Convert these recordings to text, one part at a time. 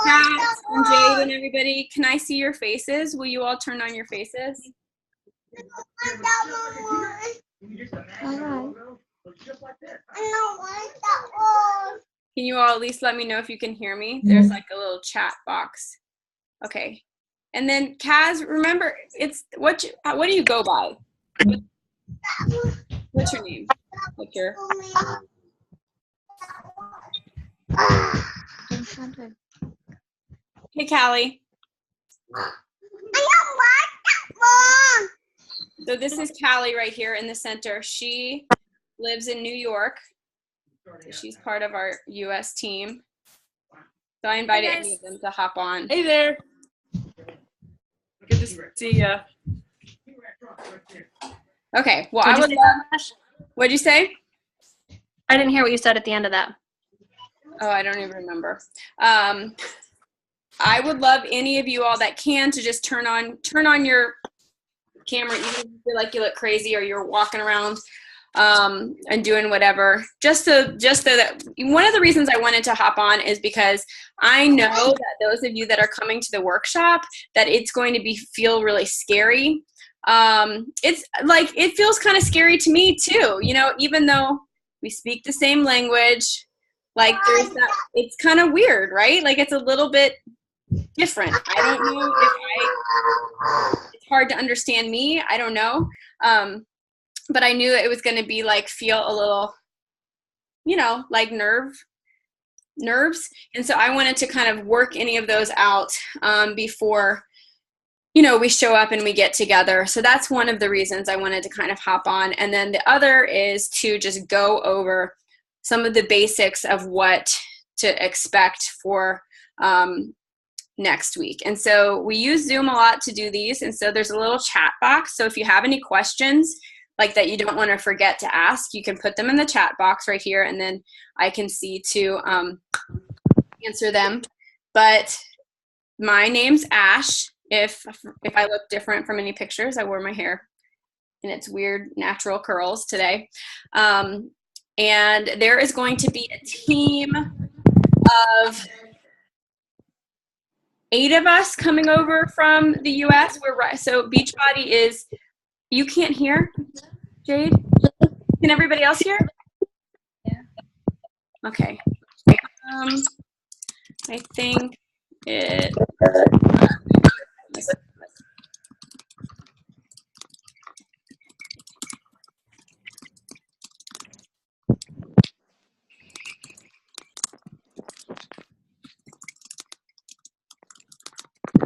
Kat and Jade and everybody, can I see your faces? Will you all turn on your faces? Can you all at least let me know if you can hear me? There's like a little chat box. Okay. And then Kaz, remember, it's what do you go by? What's your name? What's your Hey Callie. So this is Callie right here in the center. She lives in New York. She's part of our US team. So I invited any of them to hop on. Hey there. Good to see ya. Okay, well, I would love, what'd you say? I didn't hear what you said at the end of that. Oh, I don't even remember. I would love any of you all that can to just turn on your camera, even if you feel like you look crazy or you're walking around and doing whatever. Just so that one of the reasons I wanted to hop on is because I know that those of you that are coming to the workshop, that it's going to feel really scary. It's like, it feels kind of scary to me too, you know, even though we speak the same language, like there's that, it's kind of weird, right? Like it's a little bit different. I don't know if it's hard to understand me. I don't know. But I knew that it was going to be like, feel a little, you know, like nerves. And so I wanted to kind of work any of those out before, you know, we show up and we get together. So that's one of the reasons I wanted to kind of hop on. And then the other is to just go over some of the basics of what to expect for next week. And so we use Zoom a lot to do these. And so there's a little chat box. So if you have any questions like that you don't want to forget to ask, you can put them in the chat box right here. And then I can see to answer them. But my name's Ash. If I look different from any pictures, I wore my hair in its weird natural curls today. And there is going to be a team of 8 of us coming over from the US. So Beachbody is, you can't hear, Jade? Can everybody else hear? Yeah. Okay. I think it.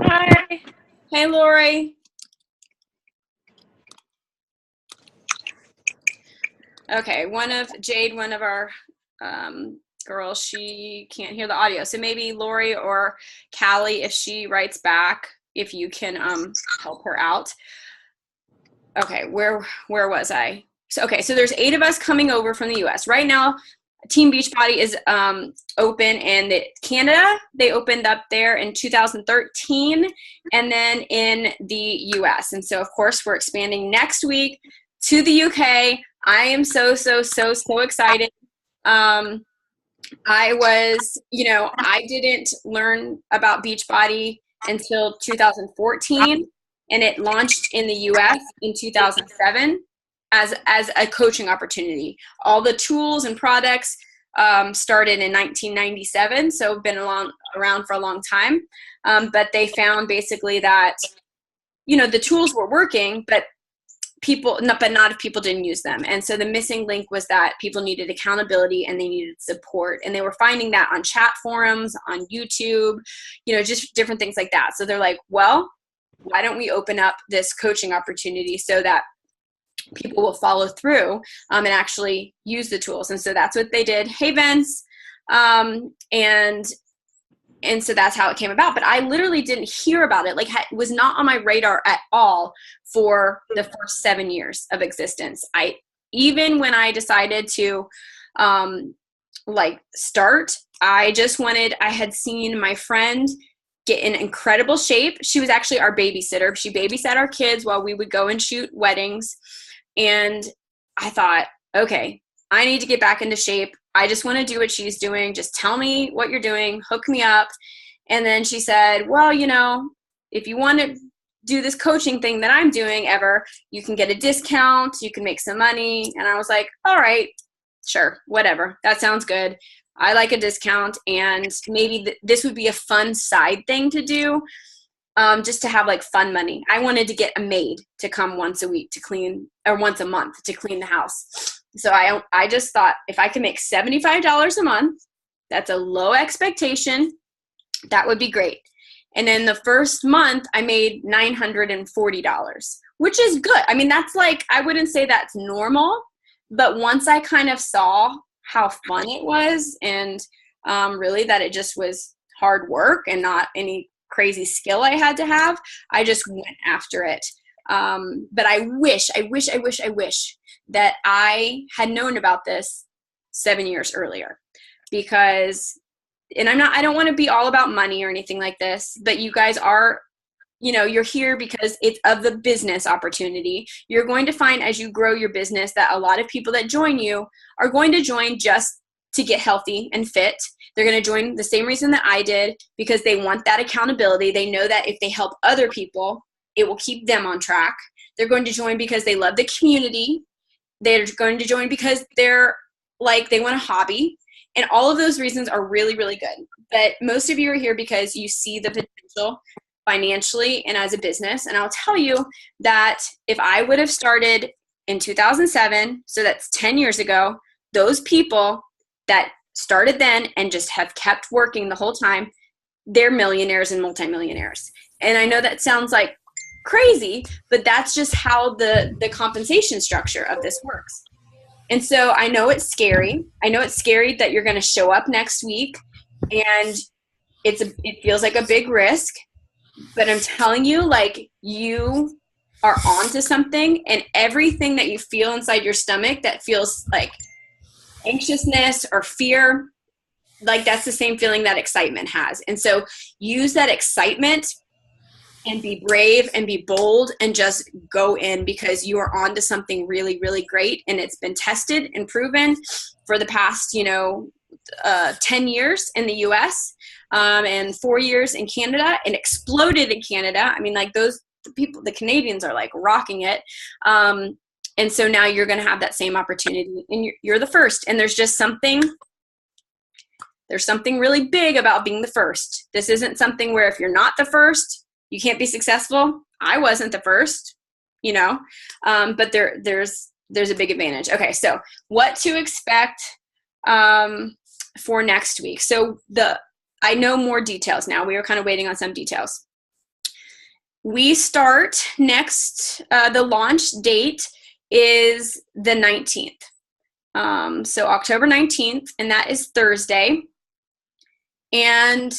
Hi. Hey, Lori. Okay, one of our girls, she can't hear the audio. So maybe Lori or Callie, if she writes back, if you can help her out. Okay, where was I? So there's 8 of us coming over from the US. Right now, Team Beachbody is open in Canada. They opened up there in 2013, and then in the US. And so, of course, we're expanding next week to the UK. I am so excited. I was, you know, I didn't learn about Beachbody until 2014, and it launched in the US in 2007 as a coaching opportunity. All the tools and products started in 1997, so been around for a long time. But they found basically that, you know, the tools were working, but not if people didn't use them. And so the missing link was that people needed accountability and they needed support. And they were finding that on chat forums, on YouTube, you know, just different things like that. So they're like, well, why don't we open up this coaching opportunity so that people will follow through and actually use the tools. And so that's what they did. Hey, Vince. And so that's how it came about. But I literally didn't hear about it. Like, it was not on my radar at all for the first 7 years of existence. Even when I decided to start, I had seen my friend get in incredible shape. She was actually our babysitter. She babysat our kids while we would go and shoot weddings. And I thought, okay, I need to get back into shape. I just want to do what she's doing. Just tell me what you're doing, hook me up. And then she said, well, if you want to do this coaching thing that I'm doing ever, you can get a discount, you can make some money. And I was like, all right, sure, whatever. That sounds good. I like a discount, and maybe this would be a fun side thing to do, just to have like fun money. I wanted to get a maid to come once a week to clean, or once a month to clean the house. So I just thought, if I can make $75 a month, that's a low expectation, that would be great. And in the first month, I made $940, which is good. I mean, that's like, I wouldn't say that's normal, but once I kind of saw how fun it was, and really that it just was hard work and not any crazy skill I had to have, I just went after it. But I wish that I had known about this 7 years earlier, because, and I don't want to be all about money or anything like this, but you guys are, you're here because it's of the business opportunity. You're going to find as you grow your business that a lot of people that join you are going to join just to get healthy and fit. They're going to join the same reason that I did, because they want that accountability. They know that if they help other people, it will keep them on track. They're going to join because they love the community. They're going to join because they're like, they want a hobby. And all of those reasons are really, really good. But most of you are here because you see the potential financially and as a business. And I'll tell you that if I would have started in 2007, so that's 10 years ago, those people that started then and just have kept working the whole time, they're millionaires and multimillionaires. And I know that sounds like crazy, but that's just how the compensation structure of this works. And so I know it's scary. I know it's scary that you're going to show up next week, and it feels like a big risk, but I'm telling you, like, you are onto something, and everything that you feel inside your stomach that feels like anxiousness or fear, like that's the same feeling that excitement has. And so use that excitement and be brave and be bold and just go in, because you are on to something really, really great. And it's been tested and proven for the past, 10 years in the US, and 4 years in Canada, and exploded in Canada. I mean, like the Canadians are like rocking it. And so now you're going to have that same opportunity, and you're the first. And there's something really big about being the first. This isn't something where if you're not the first, you can't be successful. I wasn't the first, but there's a big advantage. Okay, so what to expect for next week. So I know more details now. We were kind of waiting on some details. We start next, the launch date is the 19th. So October 19th, and that is Thursday. And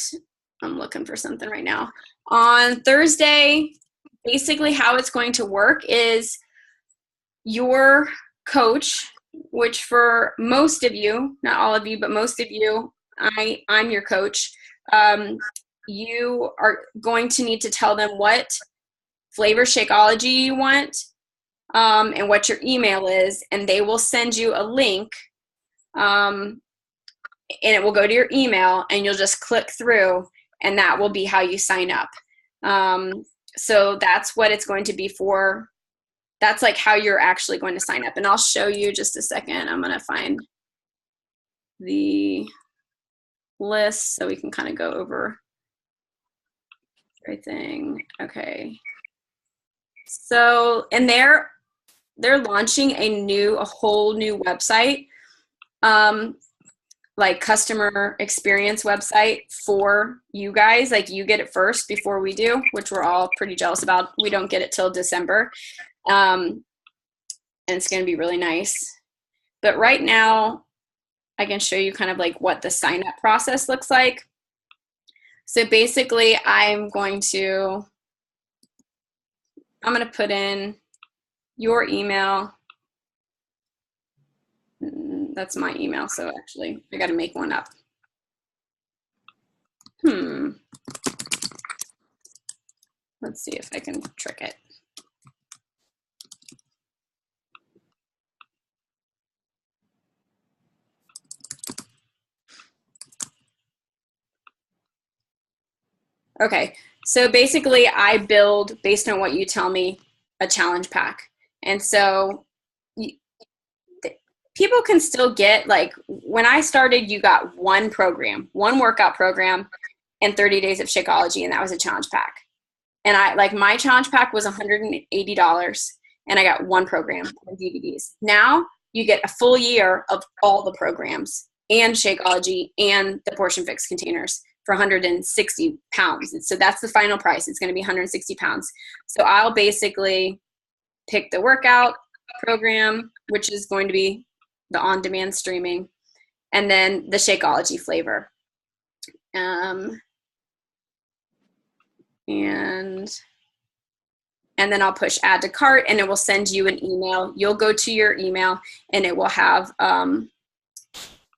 I'm looking for something right now. On Thursday, basically how it's going to work is your coach, which for most of you, not all of you, but most of you, I'm your coach. You are going to need to tell them what flavor Shakeology you want, and what your email is, and they will send you a link, and it will go to your email, and you'll just click through, and that will be how you sign up. So that's what it's going to be for. That's like how you're actually going to sign up. And I'll show you just a second. I'm going to find the list so we can kind of go over everything. Okay. So, and they're launching a whole new website, like customer experience website for you guys. Like, you get it first before we do, which we're all pretty jealous about. We don't get it till December. And it's going to be really nice. But right now, I can show you kind of like what the sign up process looks like. So basically, I'm going to put in your email. That's my email, so actually I got to make one up. Let's see if I can trick it. Okay, so basically I build, based on what you tell me, a challenge pack. And so you, people can still get, like, when I started, you got one program, one workout program, and 30 days of Shakeology, and that was a challenge pack. And I, like, my challenge pack was $180, and I got one program and DVDs. Now you get a full year of all the programs and Shakeology and the Portion Fix containers for 160 pounds. And so that's the final price. It's going to be 160 pounds. So I'll basically pick the workout program, which is going to be the on-demand streaming, and then the Shakeology flavor. And then I'll push add to cart, and it will send you an email. You'll go to your email, and it will have a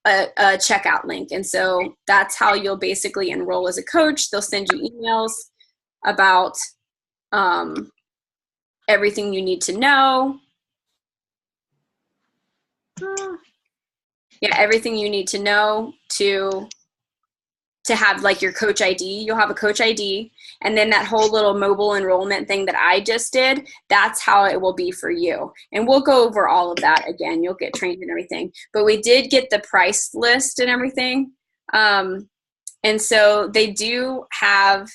checkout link. And so that's how you'll basically enroll as a coach. They'll send you emails about everything you need to know. Yeah, everything you need to know to have, like, your coach ID. You'll have a coach ID, and then that whole little mobile enrollment thing that I just did, that's how it will be for you. And we'll go over all of that again. You'll get trained and everything. But we did get the price list and everything. And so they do have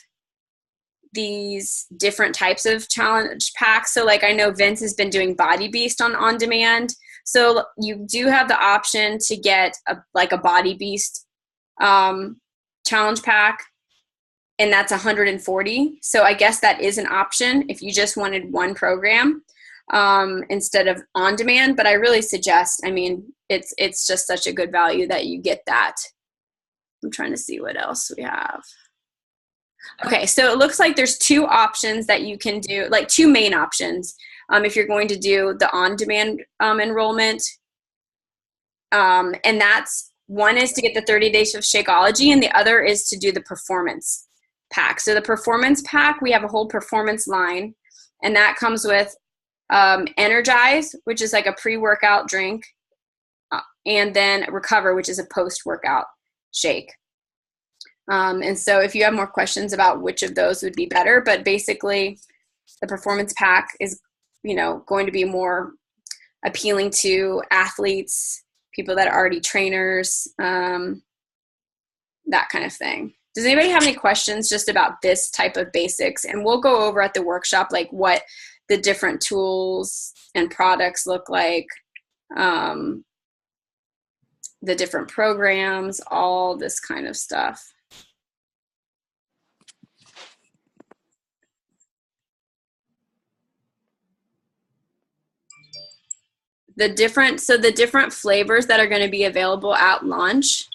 these different types of challenge packs. So, like, I know Vince has been doing Body Beast on demand. So you do have the option to get a Body Beast challenge pack, and that's 140. So I guess that is an option if you just wanted one program instead of on demand. But I really suggest, I mean, it's just such a good value that you get that. I'm trying to see what else we have. Okay, so it looks like there's two options that you can do, like two main options if you're going to do the on-demand enrollment. And that's, one is to get the 30 days of Shakeology, and the other is to do the performance pack. So the performance pack, we have a whole performance line, and that comes with Energize, which is like a pre-workout drink, and then Recover, which is a post-workout shake. And so if you have more questions about which of those would be better, but basically the performance pack is, you know, going to be more appealing to athletes, people that are already trainers, that kind of thing. Does anybody have any questions just about this type of basics? And we'll go over at the workshop, like, what the different tools and products look like, the different programs, all this kind of stuff. The different flavors that are going to be available at launch,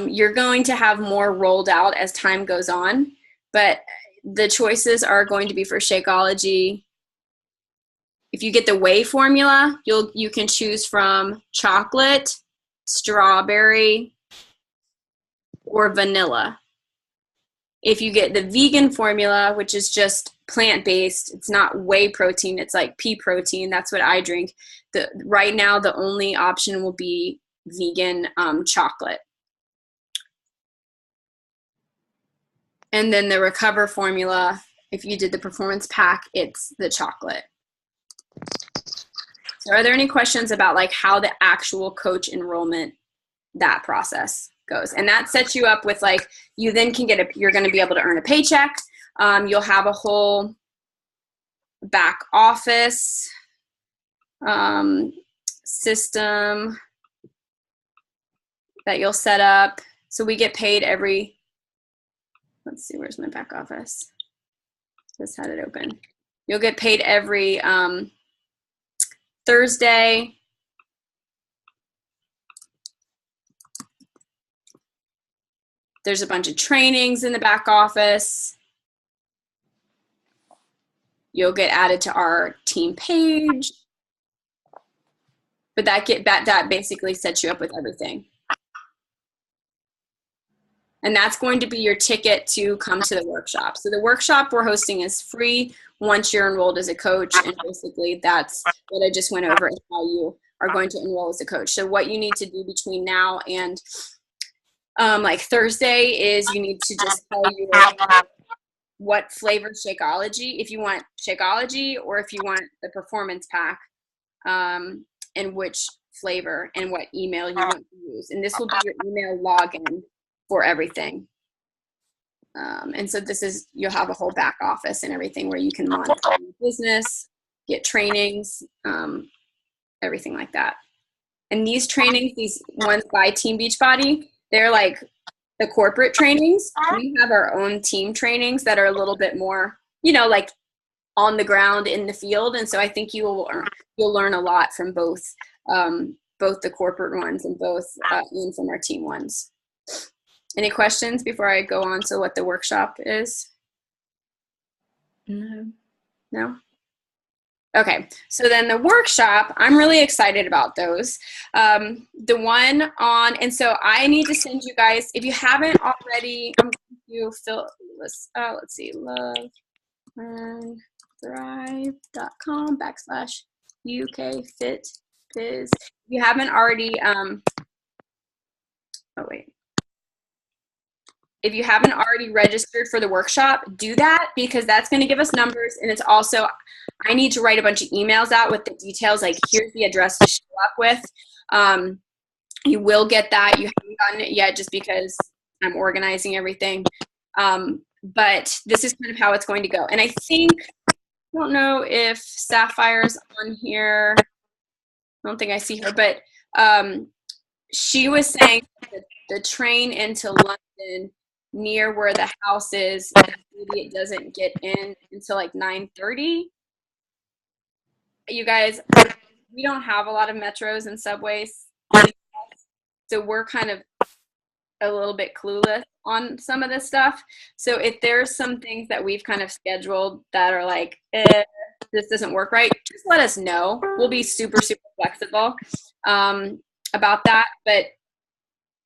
you're going to have more rolled out as time goes on, but the choices are going to be for Shakeology. If you get the whey formula, you can choose from chocolate, strawberry, or vanilla. If you get the vegan formula, which is just plant-based, it's not whey protein, it's like pea protein, that's what I drink. Right now, the only option will be vegan chocolate. And then the Recover formula, if you did the performance pack, it's the chocolate. So are there any questions about, like, how the actual coach enrollment, that process goes? And that sets you up with, like, you then can you're going to be able to earn a paycheck. You'll have a whole back office system that you'll set up. So we get paid every, let's see, where's my back office? Just had it open. You'll get paid every Thursday. There's a bunch of trainings in the back office. You'll get added to our team page. But that basically sets you up with everything. And that's going to be your ticket to come to the workshop. So the workshop we're hosting is free once you're enrolled as a coach. And basically that's what I just went over, and how you are going to enroll as a coach. So what you need to do between now and Like Thursday is you need to just tell you what flavor Shakeology, if you want Shakeology or if you want the performance pack, and which flavor and what email you want to use. And this will be your email login for everything. And so you'll have a whole back office and everything where you can monitor your business, get trainings, everything like that. And these trainings, these ones by Team Beachbody, they're like the corporate trainings. We have our own team trainings that are a little bit more, like on the ground in the field. And so I think you'll learn a lot from both the corporate ones and and from our team ones. Any questions before I go on to what the workshop is? No? Okay, so then the workshop, I'm really excited about those. The one on, and so I need to send you guys, if you haven't already, I'm going to fill this, let's see, loveandthrive.com/UKFitBiz. If you haven't already, if you haven't already registered for the workshop, do that, because that's going to give us numbers. And it's also, I need to write a bunch of emails out with the details, like here's the address to show up with. You will get that. You haven't gotten it yet just because I'm organizing everything. But this is kind of how it's going to go. And I don't know if Sapphire's on here. I don't think I see her, but she was saying that the train into London near where the house is, maybe it doesn't get in until like 9:30. You guys, we don't have a lot of metros and subways, so we're kind of a little bit clueless on some of this stuff. So if there's some things that we've kind of scheduled that are like, this doesn't work right, just let us know. We'll be super, super flexible about that. But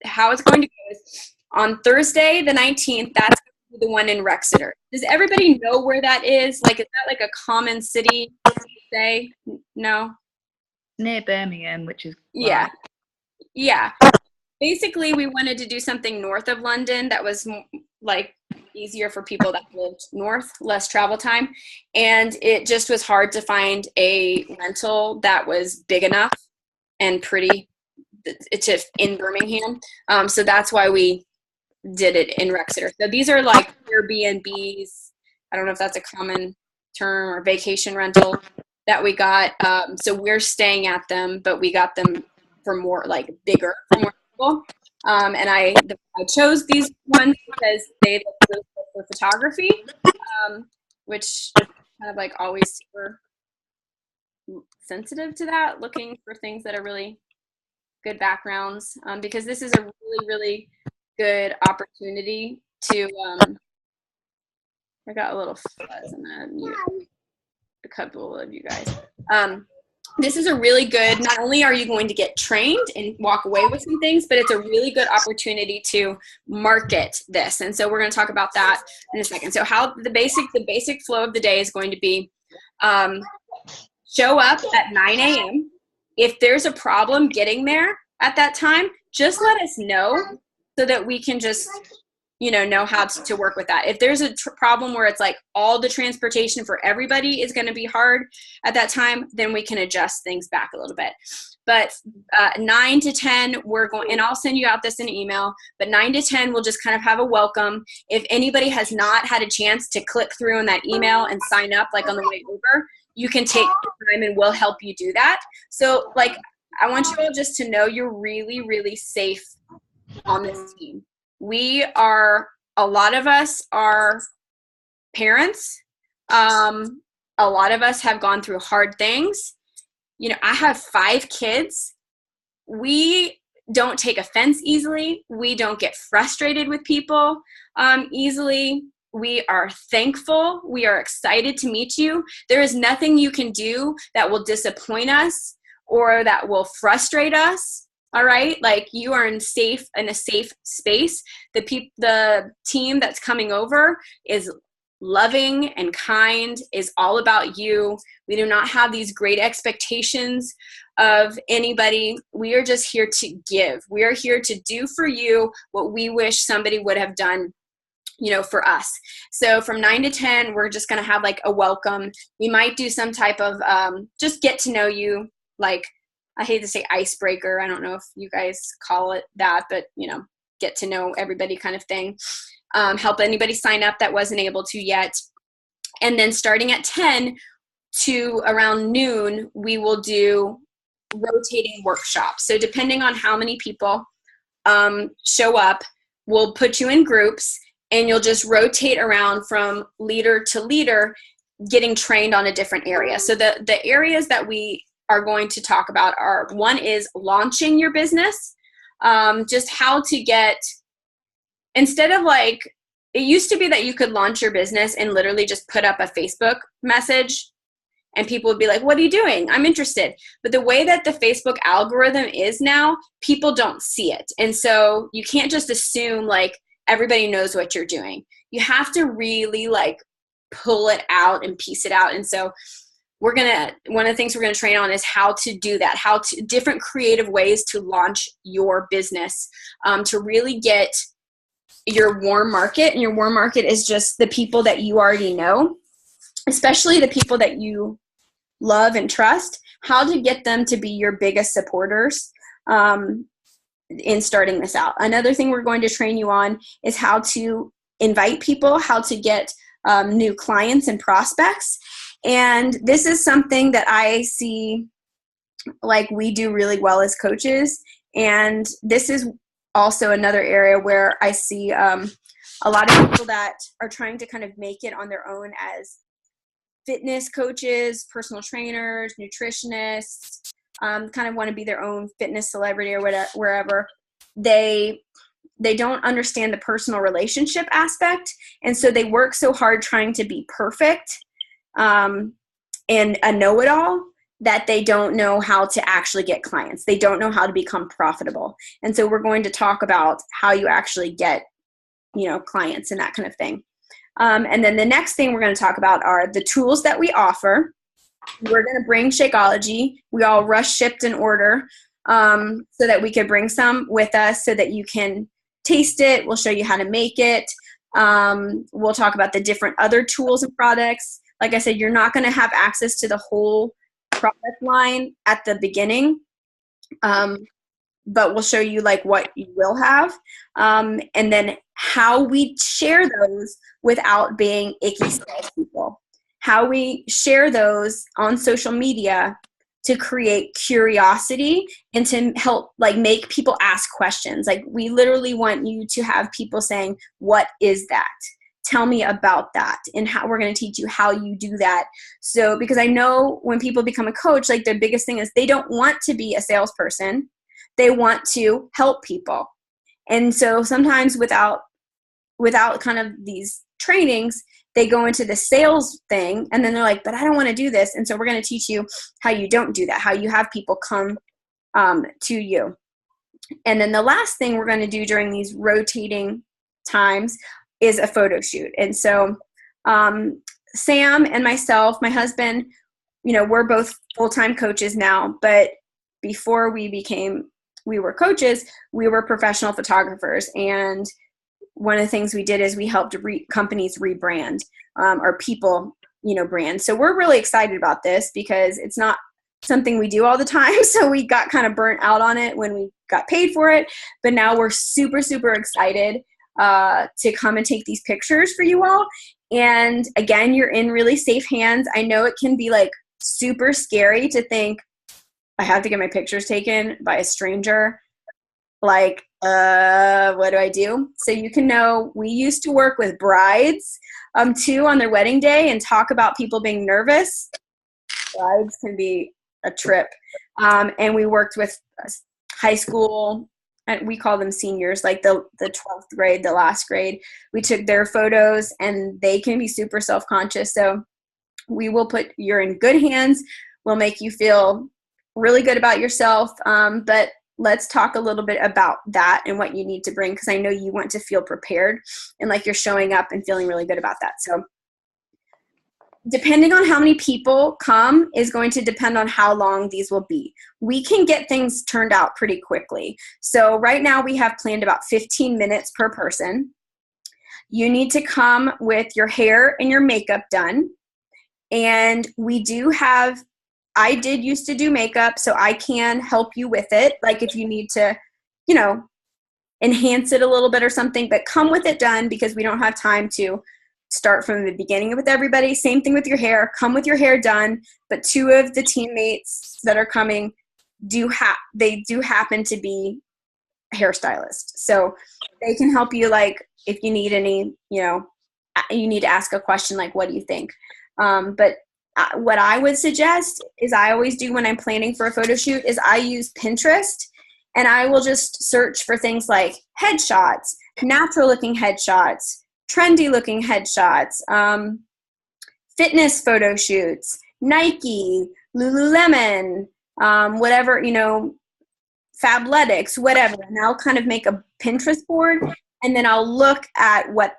how it's going to go is on Thursday, the 19th, that's the one in Wrexeter. Does everybody know where that is? Like, is that like a common city to say? No? Near Birmingham, which is... Yeah. Yeah. Basically, we wanted to do something north of London that was like easier for people that lived north, less travel time. And it just was hard to find a rental that was big enough and pretty in Birmingham. So that's why we did it in Wrexeter. So these are like Airbnbs. I don't know if that's a common term, or vacation rental that we got. So we're staying at them, but we got them for more like bigger, for more people. And I chose these ones because they look really good for photography, which kind of like always super sensitive to that, looking for things that are really good backgrounds, because this is a really, really good opportunity to, I got a little fuzz and I mute a couple of you guys. This is a really good, not only are you going to get trained and walk away with some things, but it's a really good opportunity to market this. And so we're going to talk about that in a second. So how the basic flow of the day is going to be, show up at 9 a.m. If there's a problem getting there at that time, just let us know so that we can just, know how to work with that. If there's a problem where it's like all the transportation for everybody is going to be hard at that time, then we can adjust things back a little bit. But 9 to 10, we're going, and I'll send you out this in an email, but 9 to 10, we'll just kind of have a welcome. If anybody has not had a chance to click through on that email and sign up like on the way over, you can take the time and we'll help you do that. So like, I want you all just to know you're really, really safe on this team. A lot of us are parents. A lot of us have gone through hard things. I have 5 kids. We don't take offense easily. We don't get frustrated with people easily. We are thankful. We are excited to meet you. There is nothing you can do that will disappoint us or that will frustrate us. All right, like you are in a safe space. The team that's coming over is loving and kind, is all about you. We do not have these great expectations of anybody. We are just here to give. We are here to do for you what we wish somebody would have done, for us. So from 9 to 10, we're just going to have like a welcome. We might do some type of just get to know you, like, I hate to say icebreaker. I don't know if you guys call it that, but get to know everybody kind of thing. Help anybody sign up that wasn't able to yet. And then starting at 10 to around noon, we will do rotating workshops. So depending on how many people show up, we'll put you in groups and you'll just rotate around from leader to leader, getting trained on a different area. So the areas that we are going to talk about are, one is launching your business, just how to get, instead of like, it used to be that you could launch your business and literally just put up a Facebook message and people would be like, what are you doing? I'm interested. But the way that the Facebook algorithm is now, people don't see it. And so you can't just assume like everybody knows what you're doing. You have to really like pull it out and piece it out. And so one of the things we're going to train on is how to do that, different creative ways to launch your business, to really get your warm market. And your warm market is just the people that you already know, especially the people that you love and trust, how to get them to be your biggest supporters in starting this out. Another thing we're going to train you on is how to invite people, how to get new clients and prospects. And this is something that I see like we do really well as coaches. And this is also another area where I see a lot of people that are trying to kind of make it on their own as fitness coaches, personal trainers, nutritionists, kind of want to be their own fitness celebrity or whatever, wherever. They don't understand the personal relationship aspect. And so they work so hard trying to be perfect and a know-it-all that they don't know how to actually get clients. They don't know how to become profitable. And so we're going to talk about how you actually get, clients and that kind of thing. And then the next thing we're going to talk about are the tools that we offer. We're going to bring Shakeology. We all rush shipped in order so that we could bring some with us so that you can taste it. We'll show you how to make it. We'll talk about the different other tools and products. Like I said, you're not going to have access to the whole product line at the beginning, but we'll show you like what you will have, and then how we share those without being icky salespeople. How we share those on social media to create curiosity and to help like make people ask questions. Like we literally want you to have people saying, "What is that? Tell me about that," and how we're going to teach you how you do that. So, because I know when people become a coach, like their biggest thing is they don't want to be a salesperson. They want to help people. And so sometimes without kind of these trainings, they go into the sales thing and then they're like, but I don't want to do this. And so we're going to teach you how you don't do that, how you have people come to you. And then the last thing we're going to do during these rotating times is a photo shoot. And so Sam and myself, my husband, we're both full-time coaches now, but before we were coaches, we were professional photographers. And one of the things we did is we helped companies rebrand or people, brand. So we're really excited about this because it's not something we do all the time. So we got kind of burnt out on it when we got paid for it. But now we're super, super excited to come and take these pictures for you all. And again, you're in really safe hands. I know it can be like super scary to think I have to get my pictures taken by a stranger. Like, what do I do? So you can know we used to work with brides too on their wedding day and talk about people being nervous. Brides can be a trip. And we worked with high school, and we call them seniors, like the 12th grade, the last grade. We took their photos and they can be super self-conscious. So you're in good hands. We'll make you feel really good about yourself. But let's talk a little bit about that and what you need to bring, because I know you want to feel prepared and like you're showing up and feeling really good about that. So depending on how many people come is going to depend on how long these will be. We can get things turned out pretty quickly. So right now we have planned about 15 minutes per person. You need to come with your hair and your makeup done. And we do have, I did used to do makeup, so I can help you with it. Like if you need to, you know, enhance it a little bit or something, but come with it done because we don't have time to start from the beginning with everybody. Same thing with your hair. Come with your hair done, but 2 of the teammates that are coming they do happen to be hairstylists. So they can help you, like if you need any, you know, you need to ask a question like, what do you think? But what I would suggest is I always do when I'm planning for a photo shoot is I use Pinterest, and I will just search for things like headshots, natural looking headshots, trendy looking headshots, fitness photo shoots, Nike, Lululemon, whatever, you know, Fabletics, whatever. And I'll kind of make a Pinterest board, and then I'll look at what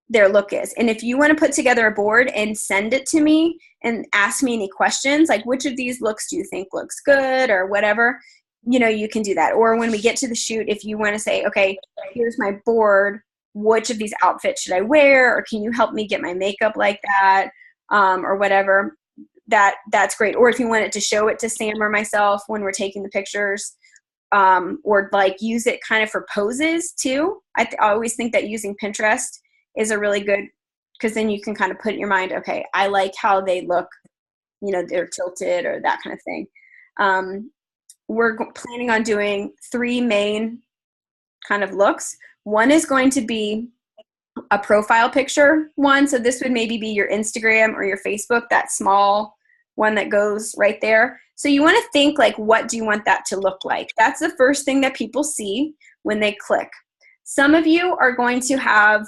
their look is. And if you want to put together a board and send it to me and ask me any questions, like which of these looks do you think looks good or whatever, you know, you can do that. Or when we get to the shoot, if you want to say, okay, here's my board, which of these outfits should I wear? Or can you help me get my makeup like that? Or whatever, that's great. Or if you wanted to show it to Sam or myself when we're taking the pictures, or like use it kind of for poses too. I always think that using Pinterest is a really good, because then you can kind of put in your mind, okay, I like how they look, you know, they're tilted or that kind of thing. We're planning on doing 3 main kind of looks. One is going to be a profile picture one. So this would maybe be your Instagram or your Facebook, that small one that goes right there. So you want to think like, what do you want that to look like? That's the first thing that people see when they click. Some of you are going to have,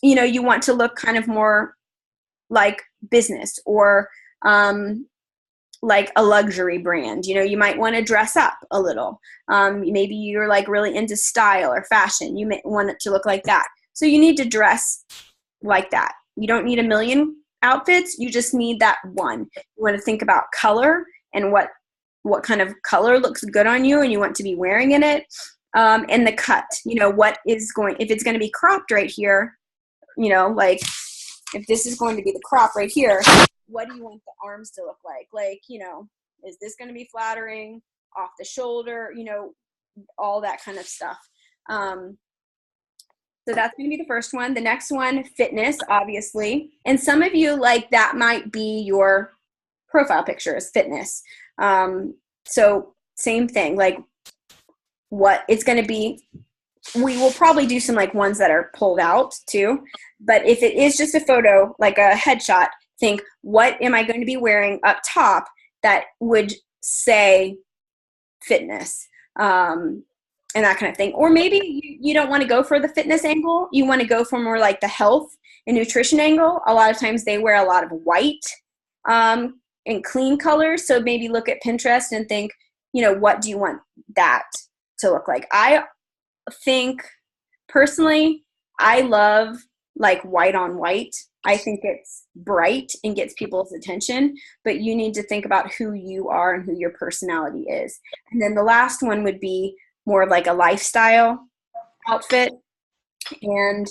you know, you want to look kind of more like business or like a luxury brand. You know, you might want to dress up a little. Maybe you're like really into style or fashion. You may want it to look like that. So you need to dress like that. You don't need a million outfits. You just need that one. You want to think about color and what kind of color looks good on you and you want to be wearing in it. And the cut, you know, if it's going to be cropped right here, you know, like if this is going to be the crop right here, what do you want the arms to look like? Like, you know, is this going to be flattering, off the shoulder, you know, all that kind of stuff. So that's going to be the first one. The next one, fitness, obviously. And some of you, like, that might be your profile picture is fitness. So same thing, like what it's going to be. We will probably do some like ones that are pulled out too. But if it is just a photo, like a headshot, think, what am I going to be wearing up top that would say fitness? And that kind of thing. Or maybe you don't want to go for the fitness angle. You want to go for more like the health and nutrition angle. A lot of times they wear a lot of white and clean colors. So maybe look at Pinterest and think, you know, what do you want that to look like? I think personally, I love like white on white. I think it's bright and gets people's attention, but you need to think about who you are and who your personality is. And then the last one would be more like a lifestyle outfit. And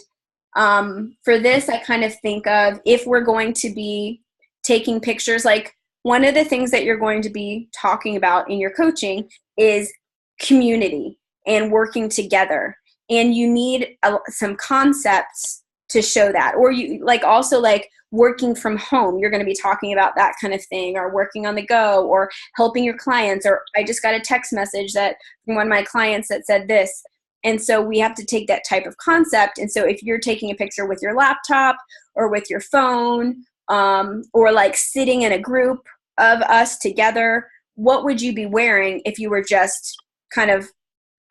for this, I kind of think of if we're going to be taking pictures, like one of the things that you're going to be talking about in your coaching is community and working together. And you need some concepts to show that. Or you like also like working from home. You're going to be talking about that kind of thing, or working on the go, or helping your clients. Or I just got a text message that from one of my clients that said this. And so we have to take that type of concept. And so if you're taking a picture with your laptop or with your phone, or like sitting in a group of us together, what would you be wearing if you were just kind of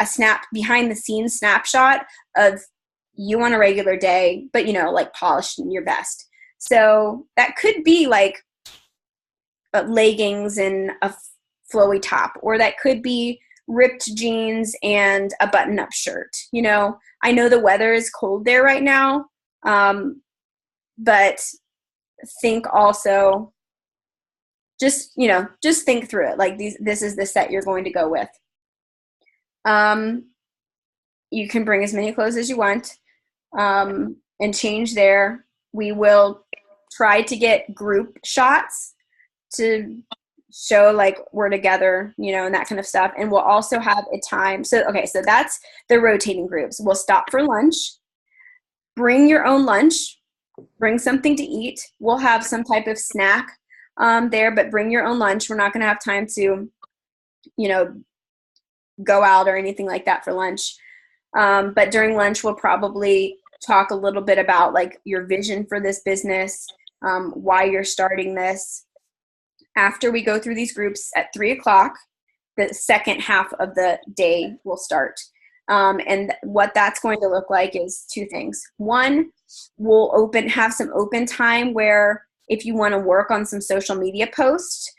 a behind the scenes snapshot of you on a regular day, but, you know, like polished in your best. So that could be like leggings and a flowy top, or that could be ripped jeans and a button-up shirt. You know, I know the weather is cold there right now, but think also, just think through it. Like this is the set you're going to go with. You can bring as many clothes as you want, and change there. We will try to get group shots to show like we're together, and that kind of stuff. And we'll also have a time. So that's the rotating groups. We'll stop for lunch. Bring your own lunch. Bring something to eat. We'll have some type of snack there, but bring your own lunch. We're not going to have time to, go out or anything like that for lunch. But during lunch, we'll probably talk a little bit about like your vision for this business, why you're starting this. After we go through these groups at 3:00, the second half of the day will start. And what that's going to look like is two things. One, we'll have some open time where if you want to work on some social media posts,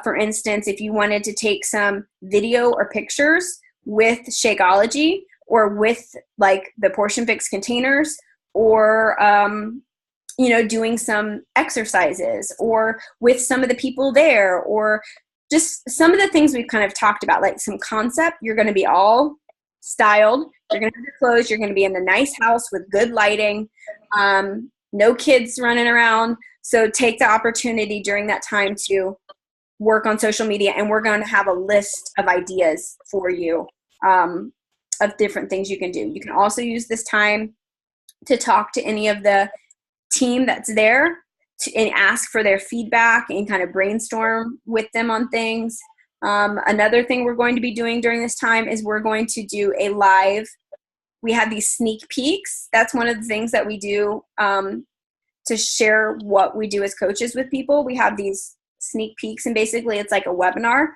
for instance, if you wanted to take some video or pictures with Shakeology or with like the Portion Fix containers, or doing some exercises or with some of the people there, or just some of the things we've kind of talked about, like some concept. You're going to be all styled. You're going to have your clothes. You're going to be in a nice house with good lighting. No kids running around. So take the opportunity during that time to work on social media, and we're going to have a list of ideas for you of different things you can do. You can also use this time to talk to any of the team that's there and ask for their feedback and kind of brainstorm with them on things. Another thing we're going to be doing during this time is we're going to do a live. We have these sneak peeks. That's one of the things that we do to share what we do as coaches with people. We have these sneak peeks, and basically it's like a webinar.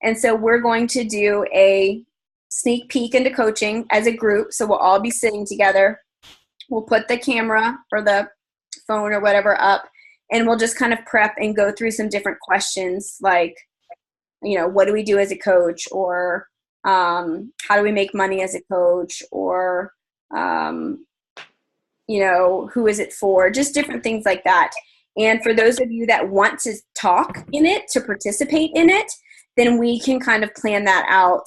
And so we're going to do a sneak peek into coaching as a group. So we'll all be sitting together. We'll put the camera or the phone or whatever up, and we'll just kind of prep and go through some different questions like, what do we do as a coach, or how do we make money as a coach, or, who is it for? Just different things like that. And for those of you that want to talk in it, to participate in it, then we can kind of plan that out,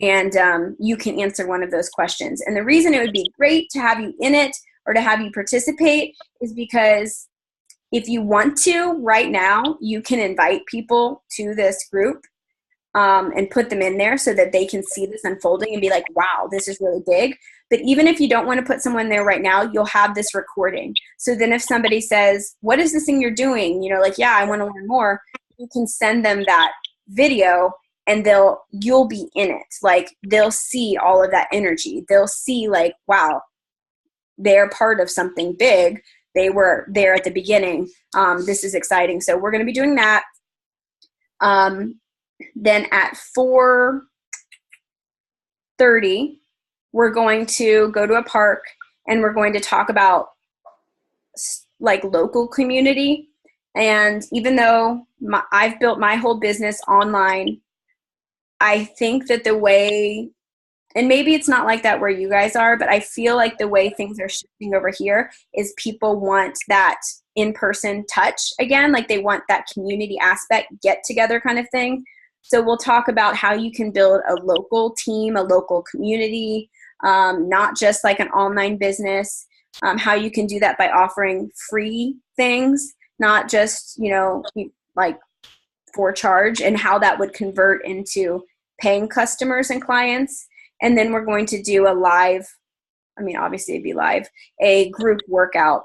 and you can answer one of those questions. And the reason it would be great to have you in it or to have you participate is because if you want to, right now, you can invite people to this group and put them in there so that they can see this unfolding and be like, wow, this is really big. But even if you don't want to put someone there right now, you'll have this recording. So then if somebody says, what is this thing you're doing? Yeah, I want to learn more. You can send them that video, and you'll be in it. Like, they'll see all of that energy. They'll see like, wow, they're part of something big. They were there at the beginning. This is exciting. So we're going to be doing that. Then at 4:30, we're going to go to a park, and we're going to talk about like local community. And even though I've built my whole business online, I think that the way, and maybe it's not like that where you guys are, but I feel like the way things are shifting over here is people want that in-person touch again. Like, they want that community aspect, get together kind of thing. So we'll talk about how you can build a local team, a local community, not just like an online business, how you can do that by offering free things, not just, like for charge, and how that would convert into paying customers and clients. And then we're going to do a live, obviously it'd be live, a group workout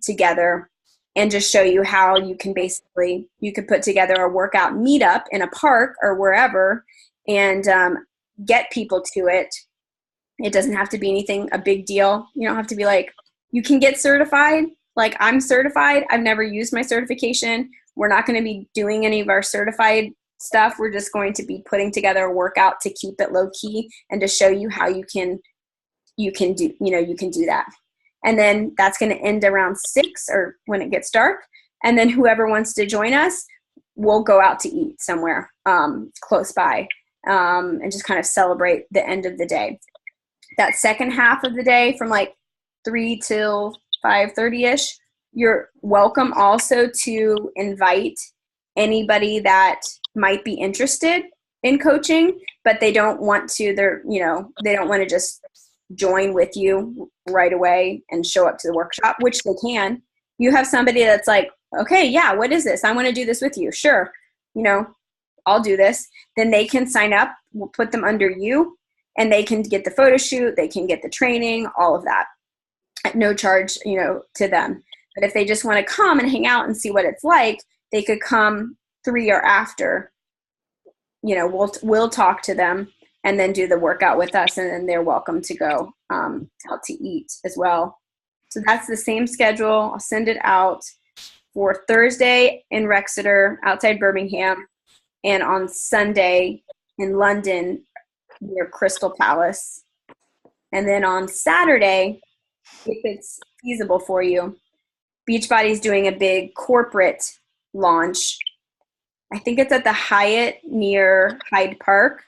together, and just show you how you can put together a workout meetup in a park or wherever, and get people to it. It doesn't have to be anything, a big deal. You don't have to be like, you can get certified. Like, I'm certified. I've never used my certification. We're not going to be doing any of our certified stuff. We're just going to be putting together a workout to keep it low key and to show you how you can do that. And then that's going to end around 6 or when it gets dark. And then whoever wants to join us, we'll go out to eat somewhere close by, and just kind of celebrate the end of the day. That second half of the day, from like 3 till 5:30ish, You're welcome also to invite anybody that might be interested in coaching, but they don't want to, they don't want to just join with you right away and show up to the workshop, which they can. You have somebody that's like, okay, yeah, what is this? I want to do this with you. Sure. I'll do this. Then they can sign up. We'll put them under you and they can get the photo shoot. They can get the training, all of that at no charge, to them. But if they just want to come and hang out and see what it's like, they could come 3 or after. We'll talk to them and then do the workout with us, and then they're welcome to go out to eat as well. So that's the same schedule. I'll send it out for Thursday in Wrexeter outside Birmingham, and on Sunday in London near Crystal Palace. And then on Saturday, if it's feasible for you, Beachbody's doing a big corporate launch. I think it's at the Hyatt near Hyde Park.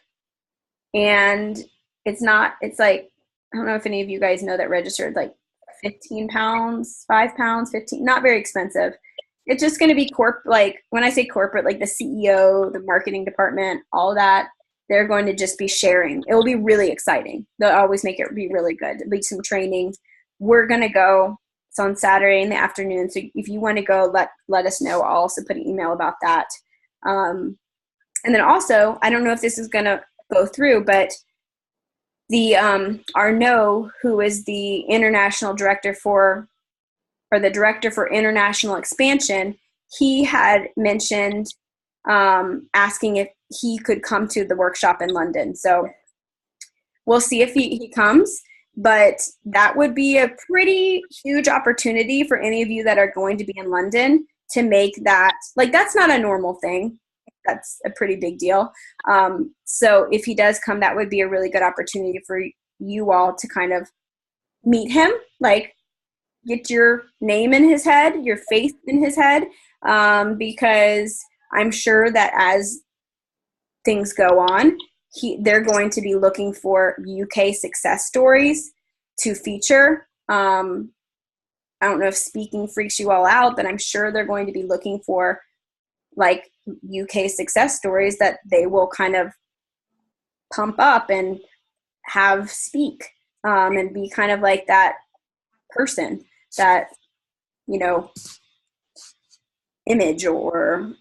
And it's like, I don't know if any of you guys know that registered, like 15 pounds, 5 pounds, 15, not very expensive. It's just going to be like when I say corporate, like the CEO, the marketing department, all that, they're going to just be sharing. It will be really exciting. They'll always make it be really good. There'll be some training. We're going to go. It's on Saturday in the afternoon. So if you want to go, let us know. I'll also put an email about that. And then also, I don't know if this is going to go through, but the Arnaud, who is the international director the director for international expansion, he had mentioned asking if he could come to the workshop in London. So we'll see if he comes, but that would be a pretty huge opportunity for any of you that are going to be in London to make that, like, that's not a normal thing. That's a pretty big deal. So if he does come, that would be a really good opportunity for you all to kind of meet him, like get your name in his head, your face in his head, because I'm sure that as things go on, they're going to be looking for UK success stories to feature. I don't know if speaking freaks you all out, but I'm sure they're going to be looking for like UK success stories that they will kind of pump up and have speak and be kind of like that person, that, image, or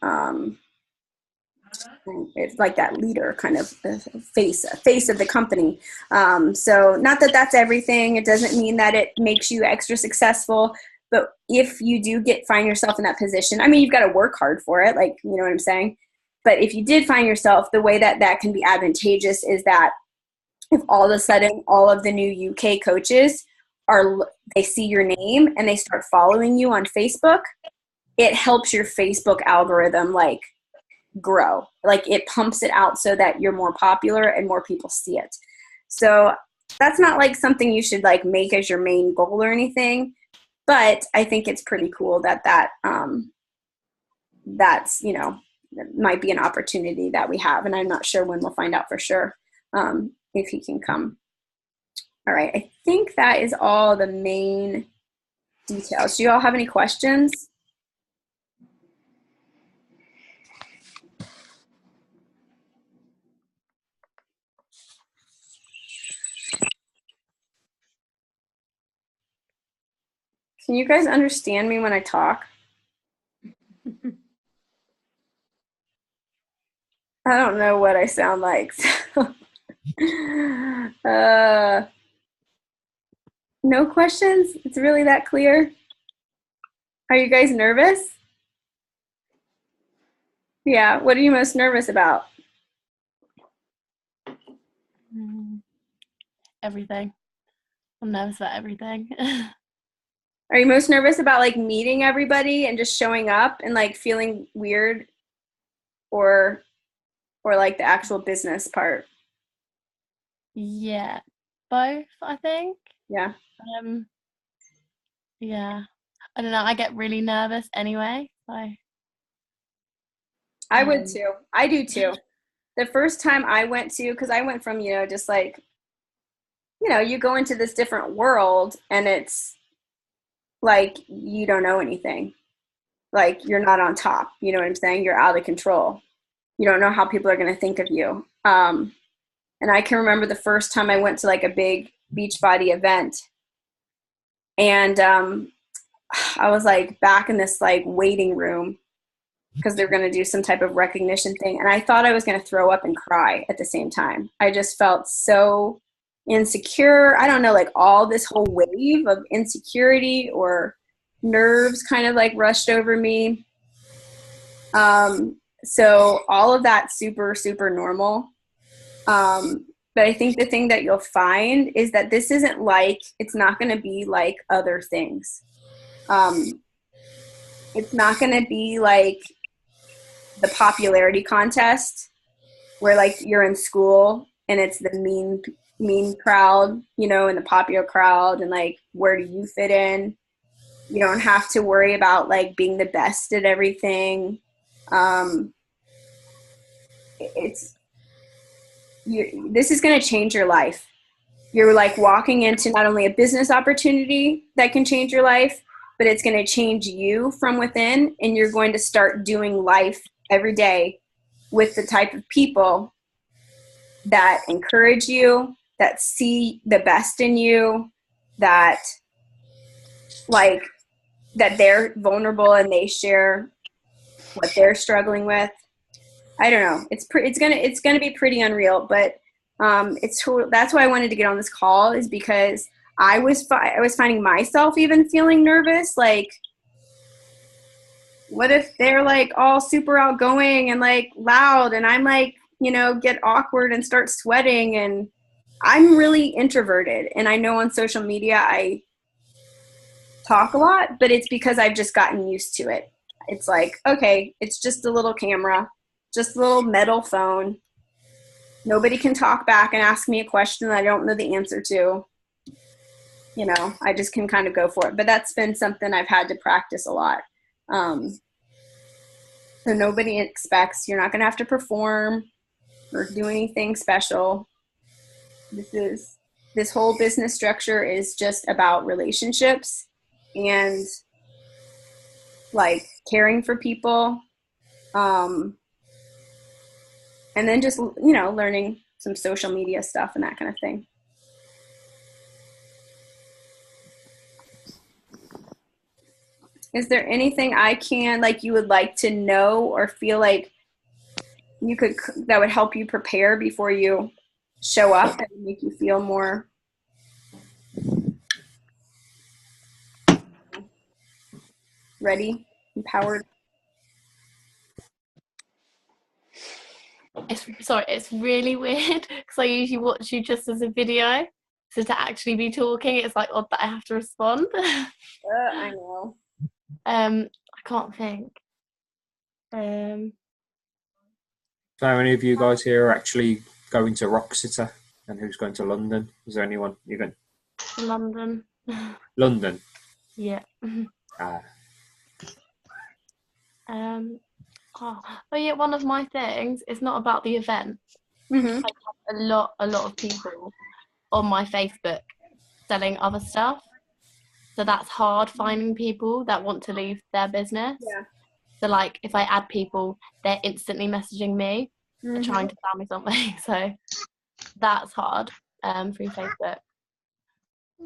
it's like that leader kind of face of the company. So not that that's everything. It doesn't mean that it makes you extra successful. But if you do find yourself in that position, I mean, you've got to work hard for it, like, you know what I'm saying? But if you did find yourself, the way that can be advantageous is that if all of a sudden all of the new UK coaches they see your name and they start following you on Facebook, it helps your Facebook algorithm like grow. Like it pumps it out so that you're more popular and more people see it. So that's not like something you should like make as your main goal or anything. But I think it's pretty cool that that's, might be an opportunity that we have. And I'm not sure when. We'll find out for sure if he can come. All right. I think that is all the main details. Do you all have any questions? Can you guys understand me when I talk? I don't know what I sound like. So. No questions? It's really that clear? Are you guys nervous? Yeah, what are you most nervous about? Everything. I'm nervous about everything. Are you most nervous about like meeting everybody and just showing up and like feeling weird, or like the actual business part? Yeah, both, I think. Yeah. Yeah. I don't know. I get really nervous anyway. So. I would too. I do too. The first time I went to, because I went from, just like, you go into this different world and it's like you don't know anything. Like you're not on top. You know what I'm saying? You're out of control. You don't know how people are going to think of you. And I can remember the first time I went to like a big Beachbody event, and I was like back in this like waiting room because they're going to do some type of recognition thing. And I thought I was going to throw up and cry at the same time. I just felt so insecure. I don't know, like all this whole wave of insecurity or nerves kind of like rushed over me. So all of that super, super normal. But I think the thing that you'll find is that this isn't like, it's not going to be like other things. It's not going to be like the popularity contest where like you're in school and it's the mean crowd, you know, and the popular crowd, and like where do you fit in? You don't have to worry about like being the best at everything. This is going to change your life. You're like walking into not only a business opportunity that can change your life, but it's going to change you from within, and you're going to start doing life every day with the type of people that encourage you, that see the best in you, that like that they're vulnerable and they share what they're struggling with. I don't know. It's gonna be pretty unreal, but that's why I wanted to get on this call, is because I was finding myself even feeling nervous. Like, what if they're like all super outgoing and like loud, and I'm like, you know, get awkward and start sweating, and I'm really introverted. And I know on social media I talk a lot, but it's because I've just gotten used to it. It's like, okay, it's just a little camera, just a little metal phone. Nobody can talk back and ask me a question that I don't know the answer to. You know, I just can kind of go for it. But that's been something I've had to practice a lot. So nobody expects, you're not going to have to perform or do anything special. This whole business structure is just about relationships and like caring for people. And then just, you know, learning some social media stuff and that kind of thing. Is there anything you would like to know or feel like that would help you prepare before you show up, that would make you feel more ready, empowered? It's really weird because I usually watch you just as a video. So to actually be talking, it's like odd that I have to respond. I know. I can't think. So how many of you guys here are actually going to Roxeter, and who's going to London? Is there anyone you're going? London. London. Yeah. Ah. Oh yeah, one of my things is not about the event. Mm-hmm. I have a lot of people on my Facebook selling other stuff. So that's hard, finding people that want to leave their business. Yeah. So like if I add people, they're instantly messaging me and trying to sell me something. So that's hard through Facebook.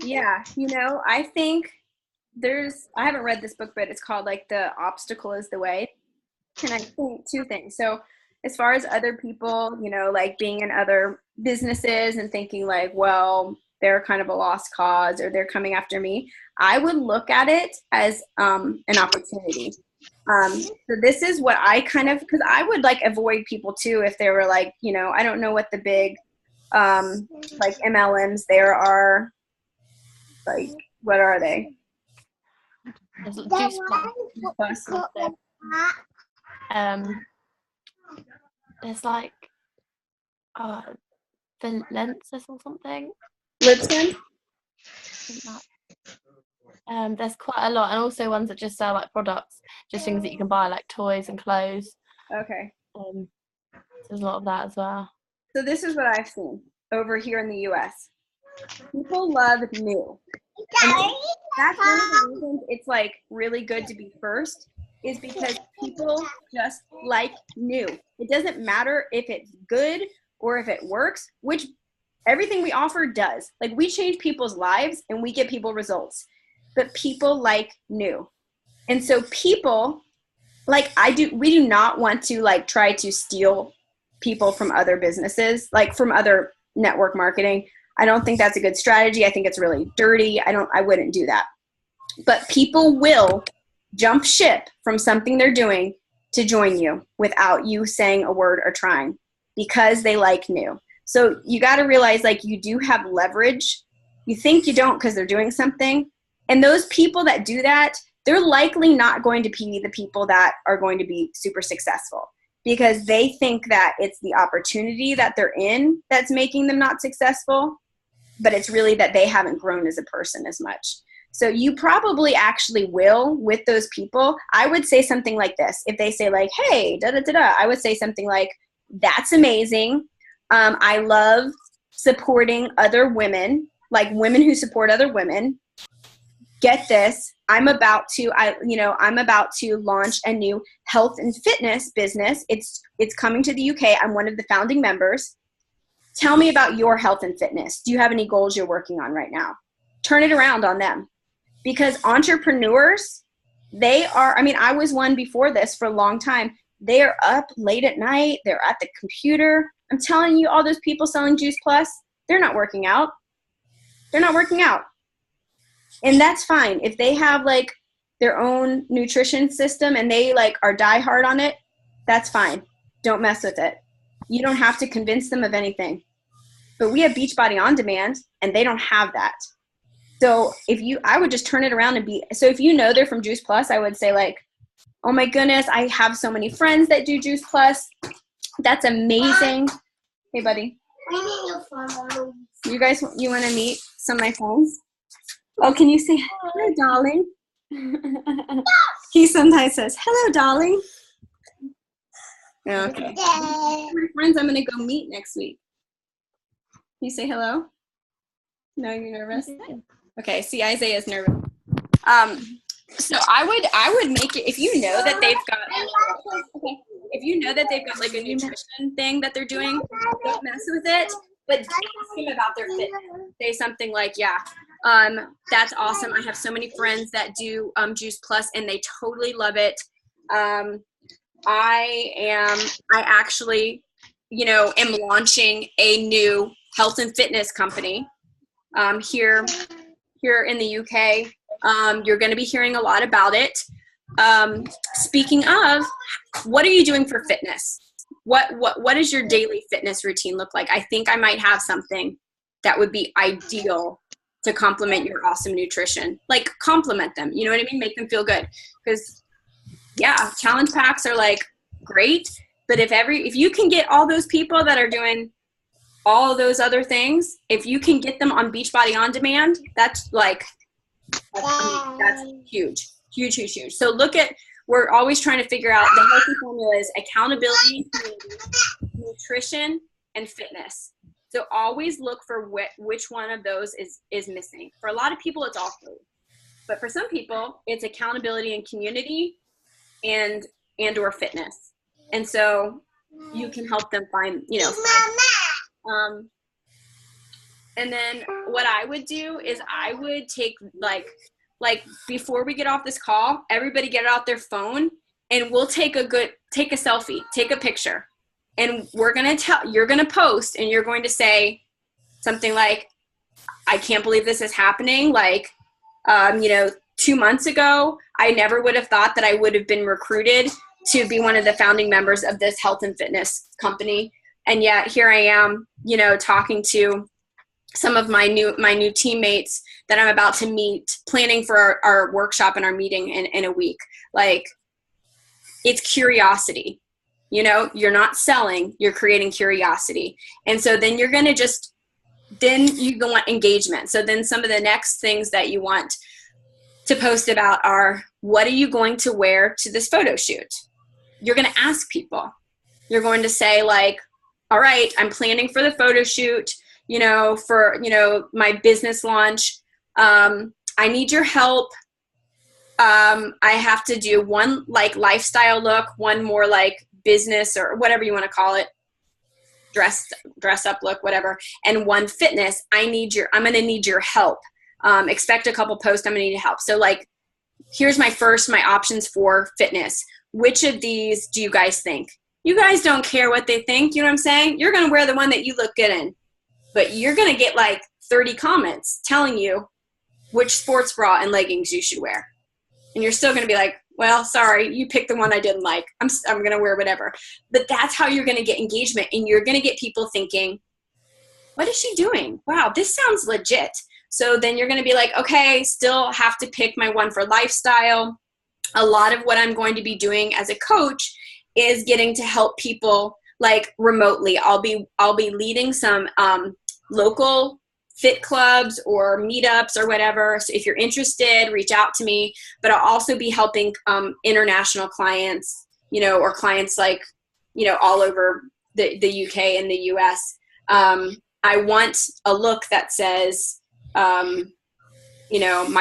Yeah, you know, I think I haven't read this book, but it's called like The Obstacle is the Way. And I think two things. So as far as other people, you know, like being in other businesses and thinking like, well, they're kind of a lost cause or they're coming after me, I would look at it as an opportunity. So this is what I because I would like avoid people too if they were like, you know, I don't know what the big like MLMs there are. Like, what are they? There's Juice Plus. There's like Valensis or something. Lipton? There's quite a lot, and also ones that just sell like products, just things that you can buy, like toys and clothes. Okay. So there's a lot of that as well. So this is what I've seen over here in the US. People love new. And that's one of the reasons it's like really good to be first, is because people just like new. It doesn't matter if it's good or if it works, which everything we offer does. Like, we change people's lives and we get people results, but people like new. And so people, like we do not want to like try to steal people from other businesses, like from other network marketing. I don't think that's a good strategy. I think it's really dirty. I wouldn't do that. But people will jump ship from something they're doing to join you without you saying a word or trying, because they like new. So you got to realize, like, you do have leverage. You think you don't because they're doing something. And those people that do that, they're likely not going to be the people that are going to be super successful, because they think that it's the opportunity that they're in that's making them not successful, but it's really that they haven't grown as a person as much. So you probably actually will with those people. I would say something like this. If they say like, hey, da-da-da-da, I would say something like, that's amazing. I love supporting other women, like women who support other women. Get this. I'm about to launch a new health and fitness business. It's coming to the UK. I'm one of the founding members. Tell me about your health and fitness. Do you have any goals you're working on right now? Turn it around on them. Because entrepreneurs, I was one before this for a long time. They are up late at night. They're at the computer. I'm telling you, all those people selling Juice Plus, they're not working out. They're not working out. And that's fine. If they have like their own nutrition system and they like are diehard on it, that's fine. Don't mess with it. You don't have to convince them of anything. But we have Beachbody On Demand and they don't have that. So I would just turn it around so if you know they're from Juice Plus, I would say like, oh my goodness, I have so many friends that do Juice Plus. That's amazing. Hey, buddy. You want to meet some of my friends? Oh, can you say hello, darling? He sometimes says, hello, darling. Okay. My friends I'm going to go meet next week. Can you say hello? No, you're nervous? Okay, see, Isaiah's nervous. So I would make it, if you know that they've got like a nutrition thing that they're doing, don't mess with it, but ask them about their fitness. Say something like, yeah, that's awesome. I have so many friends that do Juice Plus and they totally love it. I actually, am launching a new health and fitness company here in the UK. You're going to be hearing a lot about it. Speaking of, what are you doing for fitness? What does your daily fitness routine look like? I think I might have something that would be ideal to complement your awesome nutrition. Like, complement them, you know what I mean? Make them feel good. Because yeah, challenge packs are like great, but if you can get all those people that are doing all those other things, if you can get them on Beachbody On Demand, that's huge. So we're always trying to figure out the healthy formula is accountability, nutrition, and fitness. So always look for which one of those is missing. For a lot of people, it's all three. But for some people, it's accountability and community and or fitness. And so you can help them find, and then what I would do is I would take like before we get off this call, everybody get out their phone and we'll take a selfie, take a picture. And you're going to post and you're going to say something like, I can't believe this is happening. Like, 2 months ago, I never would have thought that I would have been recruited to be one of the founding members of this health and fitness company. And yet here I am, talking to some of my new teammates that I'm about to meet, planning for our workshop and our meeting in a week. Like, it's curiosity. You're not selling, you're creating curiosity. And so then you're going to then you want engagement. So then some of the next things that you want to post about are, what are you going to wear to this photo shoot? You're going to ask people. You're going to say like, all right, I'm planning for the photo shoot, for, my business launch. I need your help. I have to do one like lifestyle look, one more like business or whatever you want to call it, dress up look, whatever, and one fitness. I'm going to need your help. Expect a couple posts. I'm going to need help. So like, here's my options for fitness. Which of these do you guys think? You guys don't care what they think. You know what I'm saying? You're going to wear the one that you look good in, but you're going to get like 30 comments telling you which sports bra and leggings you should wear. And you're still going to be like, well, sorry, you picked the one I didn't like. I'm going to wear whatever. But that's how you're going to get engagement. And you're going to get people thinking, what is she doing? Wow, this sounds legit. So then you're going to be like, okay, still have to pick my one for lifestyle. A lot of what I'm going to be doing as a coach is getting to help people like remotely. I'll be leading some local fit clubs or meetups or whatever. So if you're interested, reach out to me. But I'll also be helping international clients, or clients like, all over the UK and the US. I want a look that says, my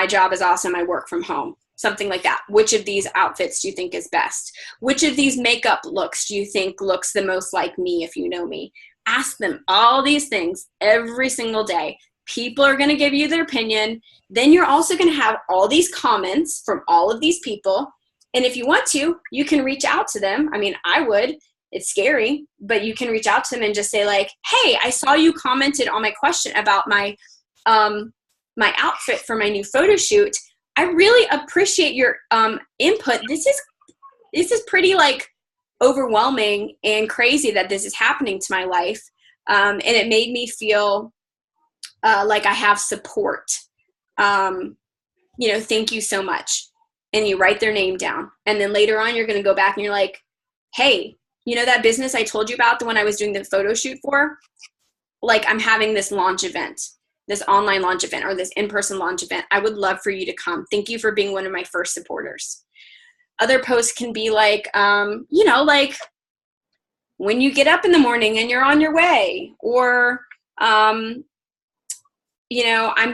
job is awesome. I work from home. Something like that. Which of these outfits do you think is best? Which of these makeup looks do you think looks the most like me if you know me? Ask them all these things every single day. People are going to give you their opinion. Then you're also going to have all these comments from all of these people. And if you want to, you can reach out to them. I mean, I would. It's scary, but you can reach out to them and just say like, hey, I saw you commented on my question about my outfit for my new photo shoot. I really appreciate your input. This is pretty like overwhelming and crazy that this is happening to my life. And it made me feel like I have support. Thank you so much. And you write their name down. And then later on, you're going to go back and you're like, hey, that business I told you about, the one I was doing the photo shoot for, like I'm having this launch event, this online launch event or this in-person launch event. I would love for you to come. Thank you for being one of my first supporters. Other posts can be like, like when you get up in the morning and you're on your way, or, I'm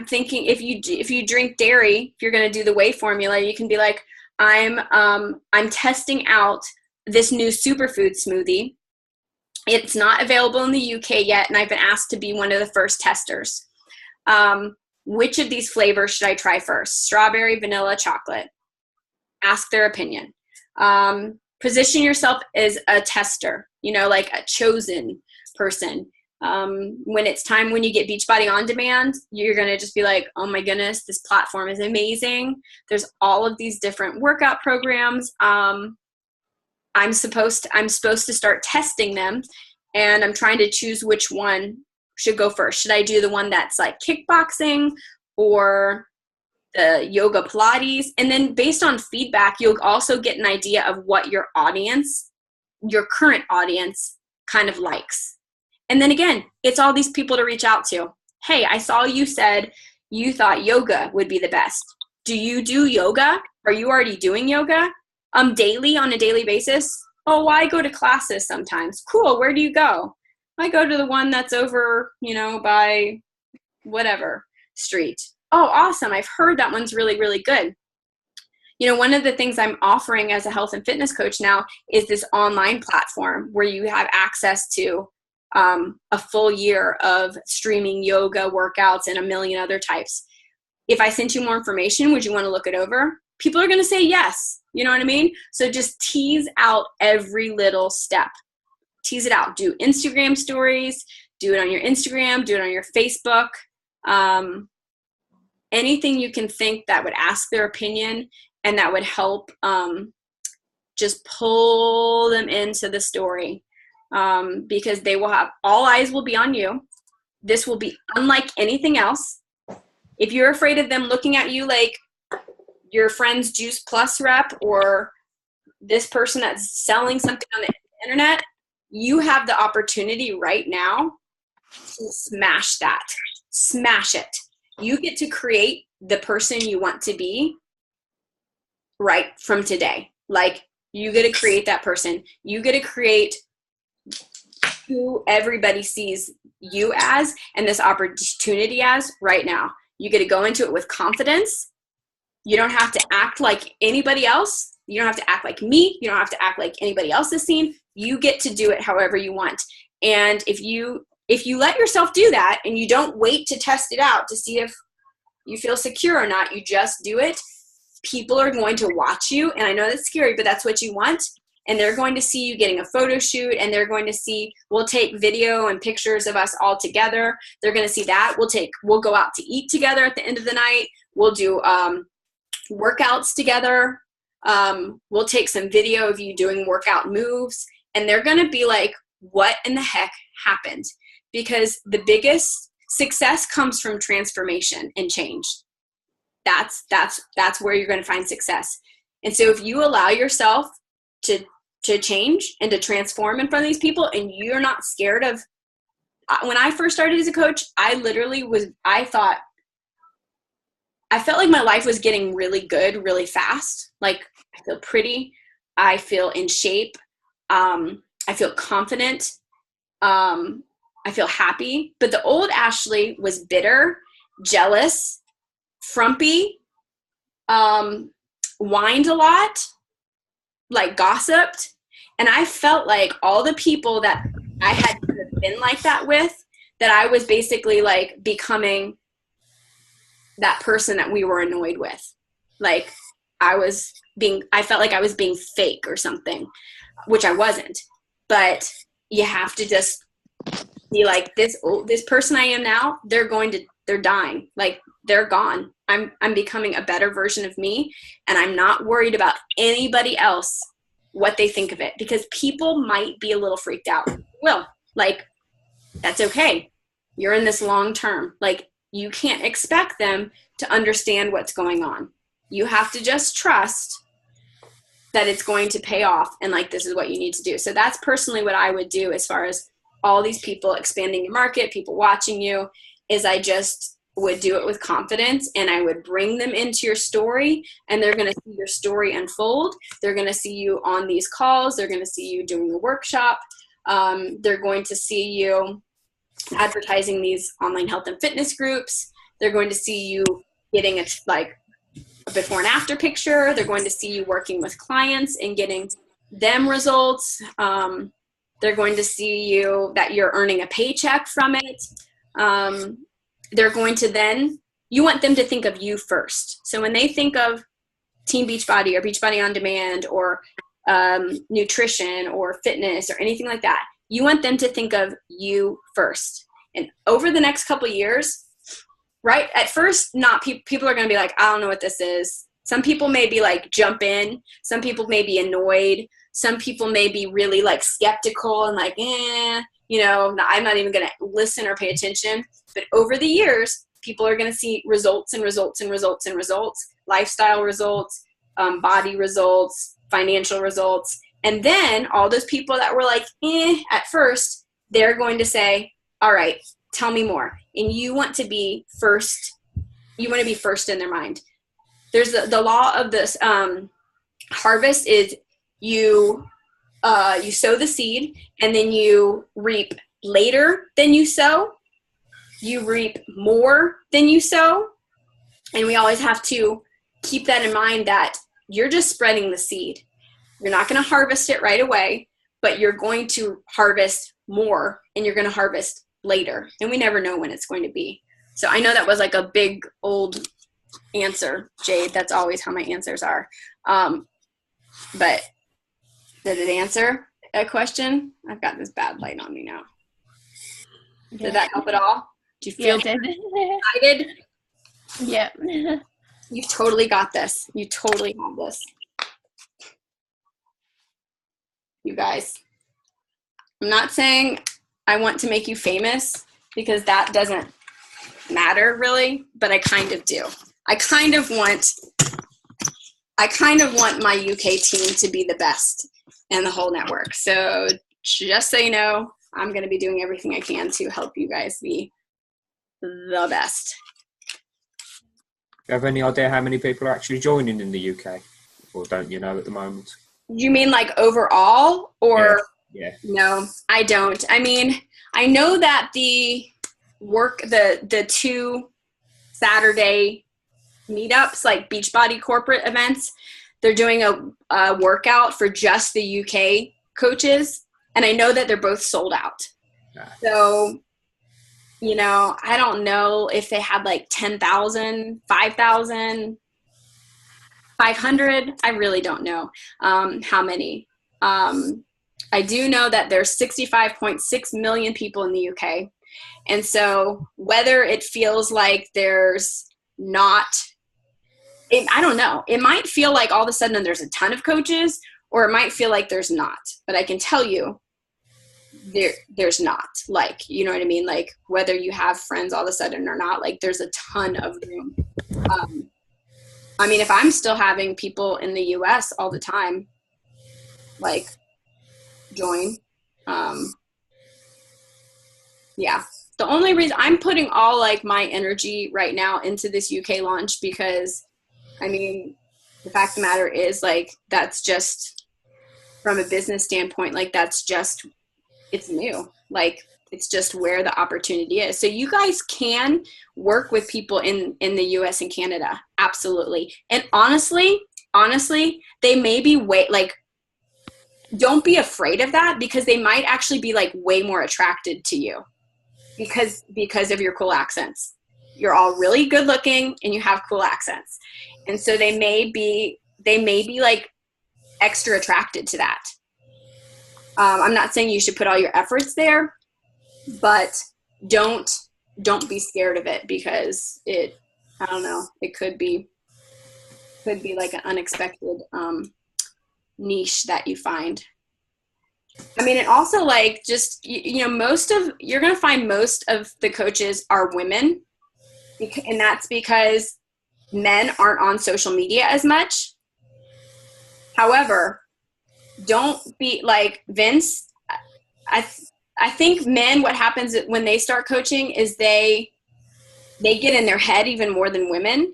thinking if you drink dairy, if you're going to do the whey formula, you can be like, I'm testing out this new superfood smoothie. It's not available in the UK yet, and I've been asked to be one of the first testers. Which of these flavors should I try first? Strawberry, vanilla, chocolate. Ask their opinion. Position yourself as a tester, like a chosen person. When it's time, when you get Beachbody On Demand, you're going to just be like, oh my goodness, this platform is amazing. There's all of these different workout programs. I'm supposed to start testing them, and I'm trying to choose which one should go first. Should I do the one that's like kickboxing or the yoga Pilates? And then based on feedback, you'll also get an idea of what your current audience kind of likes. And then again, it's all these people to reach out to. Hey, I saw you said you thought yoga would be the best. Do you do yoga? Are you already doing yoga? Daily, on a daily basis? Oh, I go to classes sometimes. Cool. Where do you go? I go to the one that's over, by whatever street. Oh, awesome. I've heard that one's really, really good. One of the things I'm offering as a health and fitness coach now is this online platform where you have access to a full year of streaming yoga workouts and a million other types. If I sent you more information, would you want to look it over? People are going to say yes. You know what I mean? So just tease out every little step. Tease it out. Do Instagram stories. Do it on your Instagram. Do it on your Facebook. Anything you can think that would ask their opinion and that would help just pull them into the story, because they will have, all eyes will be on you. This will be unlike anything else. If you're afraid of them looking at you like your friend's Juice Plus rep or this person that's selling something on the internet, you have the opportunity right now to smash that. Smash it. You get to create the person you want to be right from today. Like, you get to create that person. You get to create who everybody sees you as and this opportunity as right now. You get to go into it with confidence. You don't have to act like anybody else. You don't have to act like me. You don't have to act like anybody else has seen. You get to do it however you want. And if you let yourself do that and you don't wait to test it out to see if you feel secure or not, you just do it, people are going to watch you. And I know that's scary, but that's what you want. And they're going to see you getting a photo shoot, and they're going to see, we'll take video and pictures of us all together. They're going to see that. We'll go out to eat together at the end of the night. We'll do workouts together. We'll take some video of you doing workout moves, and they're going to be like, what in the heck happened? Because the biggest success comes from transformation and change. That's where you're going to find success. And so if you allow yourself to change and to transform in front of these people, and you're not scared of, when I first started as a coach, I felt like my life was getting really good really fast. Like, I feel pretty, I feel in shape, I feel confident, I feel happy. But the old Ashley was bitter, jealous, frumpy, whined a lot, like gossiped. And I felt like all the people that I had been like that with, that I was basically like becoming that person that we were annoyed with. Like I felt like I was being fake or something, which I wasn't. But you have to just be like, this person I am now, they're dying. Like, they're gone. I'm becoming a better version of me, and I'm not worried about anybody else, what they think of it, because people might be a little freaked out. Well, like, that's okay. You're in this long term. Like, you can't expect them to understand what's going on. You have to just trust that it's going to pay off, and like, this is what you need to do. So that's personally what I would do as far as all these people expanding your market, people watching you, is I just would do it with confidence, and I would bring them into your story, and they're going to see your story unfold. They're going to see you on these calls. They're going to see you doing the workshop. They're going to see you advertising these online health and fitness groups. They're going to see you getting a before and after picture. They're going to see you working with clients and getting them results. They're going to see you that you're earning a paycheck from it. They're going to you want them to think of you first. So when they think of Team Beachbody or Beachbody On Demand or nutrition or fitness or anything like that, you want them to think of you first. And over the next couple of years, right, at first, people are going to be like, I don't know what this is. Some people may be like, jump in. Some people may be annoyed. Some people may be really like skeptical and like, I'm not even going to listen or pay attention. But over the years, people are going to see results and results and results and results, lifestyle results, body results, financial results. And then all those people that were like, at first, they're going to say, all right, tell me more. And you want to be first. You want to be first in their mind. There's the law of this harvest is you sow the seed, and then you reap later than you sow. You reap more than you sow. And we always have to keep that in mind, that you're just spreading the seed. You're not going to harvest it right away, but you're going to harvest more, and you're going to harvest later. And we never know when it's going to be. So I know that was like a big old answer, Jade. That's always how my answers are. But did it answer a question? I've got this bad light on me now. Did that help at all? Do you feel excited? Yeah. You've totally got this. You totally have this. You guys, I'm not saying I want to make you famous, because that doesn't matter really, but I kind of do. I kind of want my UK team to be the best in the whole network. So just so you know, I'm going to be doing everything I can to help you guys be the best. Do you have any idea how many people are actually joining in the UK? Or don't you know at the moment? You mean like overall, or? Yeah. No, I don't. I mean, I know that the 2 Saturday meetups, like Beachbody corporate events. They're doing a workout for just the UK coaches, and I know that they're both sold out. So, you know, I don't know if they had like 10,000, 5,000, 500. I really don't know how many. I do know that there's 65.6 million people in the UK. And so whether it feels like there's not, I don't know. It might feel like all of a sudden there's a ton of coaches, or it might feel like there's not. But I can tell you, there's not. Like, you know what I mean? Like, whether you have friends all of a sudden or not, like, there's a ton of room. I mean, if I'm still having people in the US all the time, like, join. Yeah. The only reason I'm putting all like my energy right now into this UK launch, because I mean, the fact of the matter is, like, that's just from a business standpoint, like, that's just, it's new. Like, it's just where the opportunity is. So you guys can work with people in the US and Canada. Absolutely. And honestly, they may be don't be afraid of that, because they might actually be like way more attracted to you because of your cool accents. You're all really good looking and you have cool accents. And so they may be like extra attracted to that. I'm not saying you should put all your efforts there, but don't be scared of it, because I don't know, it could be like an unexpected niche that you find. I mean, and also, like, just, you know, you're going to find most of the coaches are women, and that's because men aren't on social media as much. However, don't be like Vince. I think men, what happens when they start coaching is they get in their head even more than women.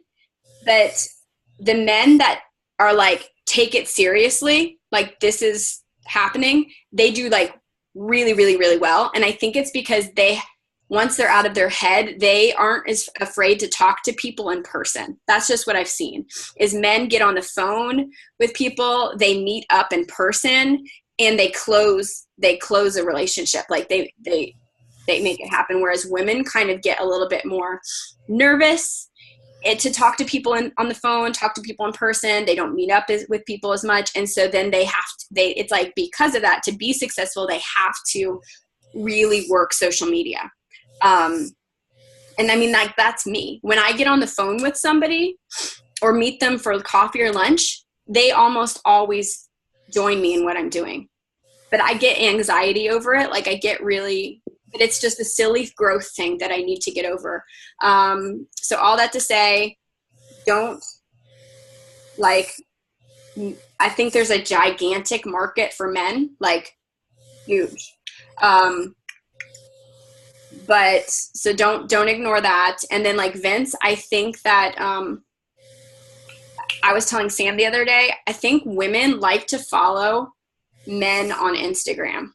But the men that are like, take it seriously, like, this is happening, they do like really, really, really well. And I think it's because once they're out of their head, they aren't as afraid to talk to people in person. That's just what I've seen, is men get on the phone with people, they meet up in person, and they close a relationship. Like, they make it happen. Whereas women kind of get a little bit more nervous to talk to people on the phone, talk to people in person. They don't meet up with people as much. And so then it's like, because of that, to be successful, they have to really work social media. And I mean, like, that's me. When I get on the phone with somebody or meet them for coffee or lunch, they almost always join me in what I'm doing. But I get anxiety over it. Like, but it's just a silly growth thing that I need to get over. So all that to say, I think there's a gigantic market for men, like, huge. But so don't ignore that. And then, like, Vince, I think that, I was telling Sam the other day, I think women like to follow men on Instagram.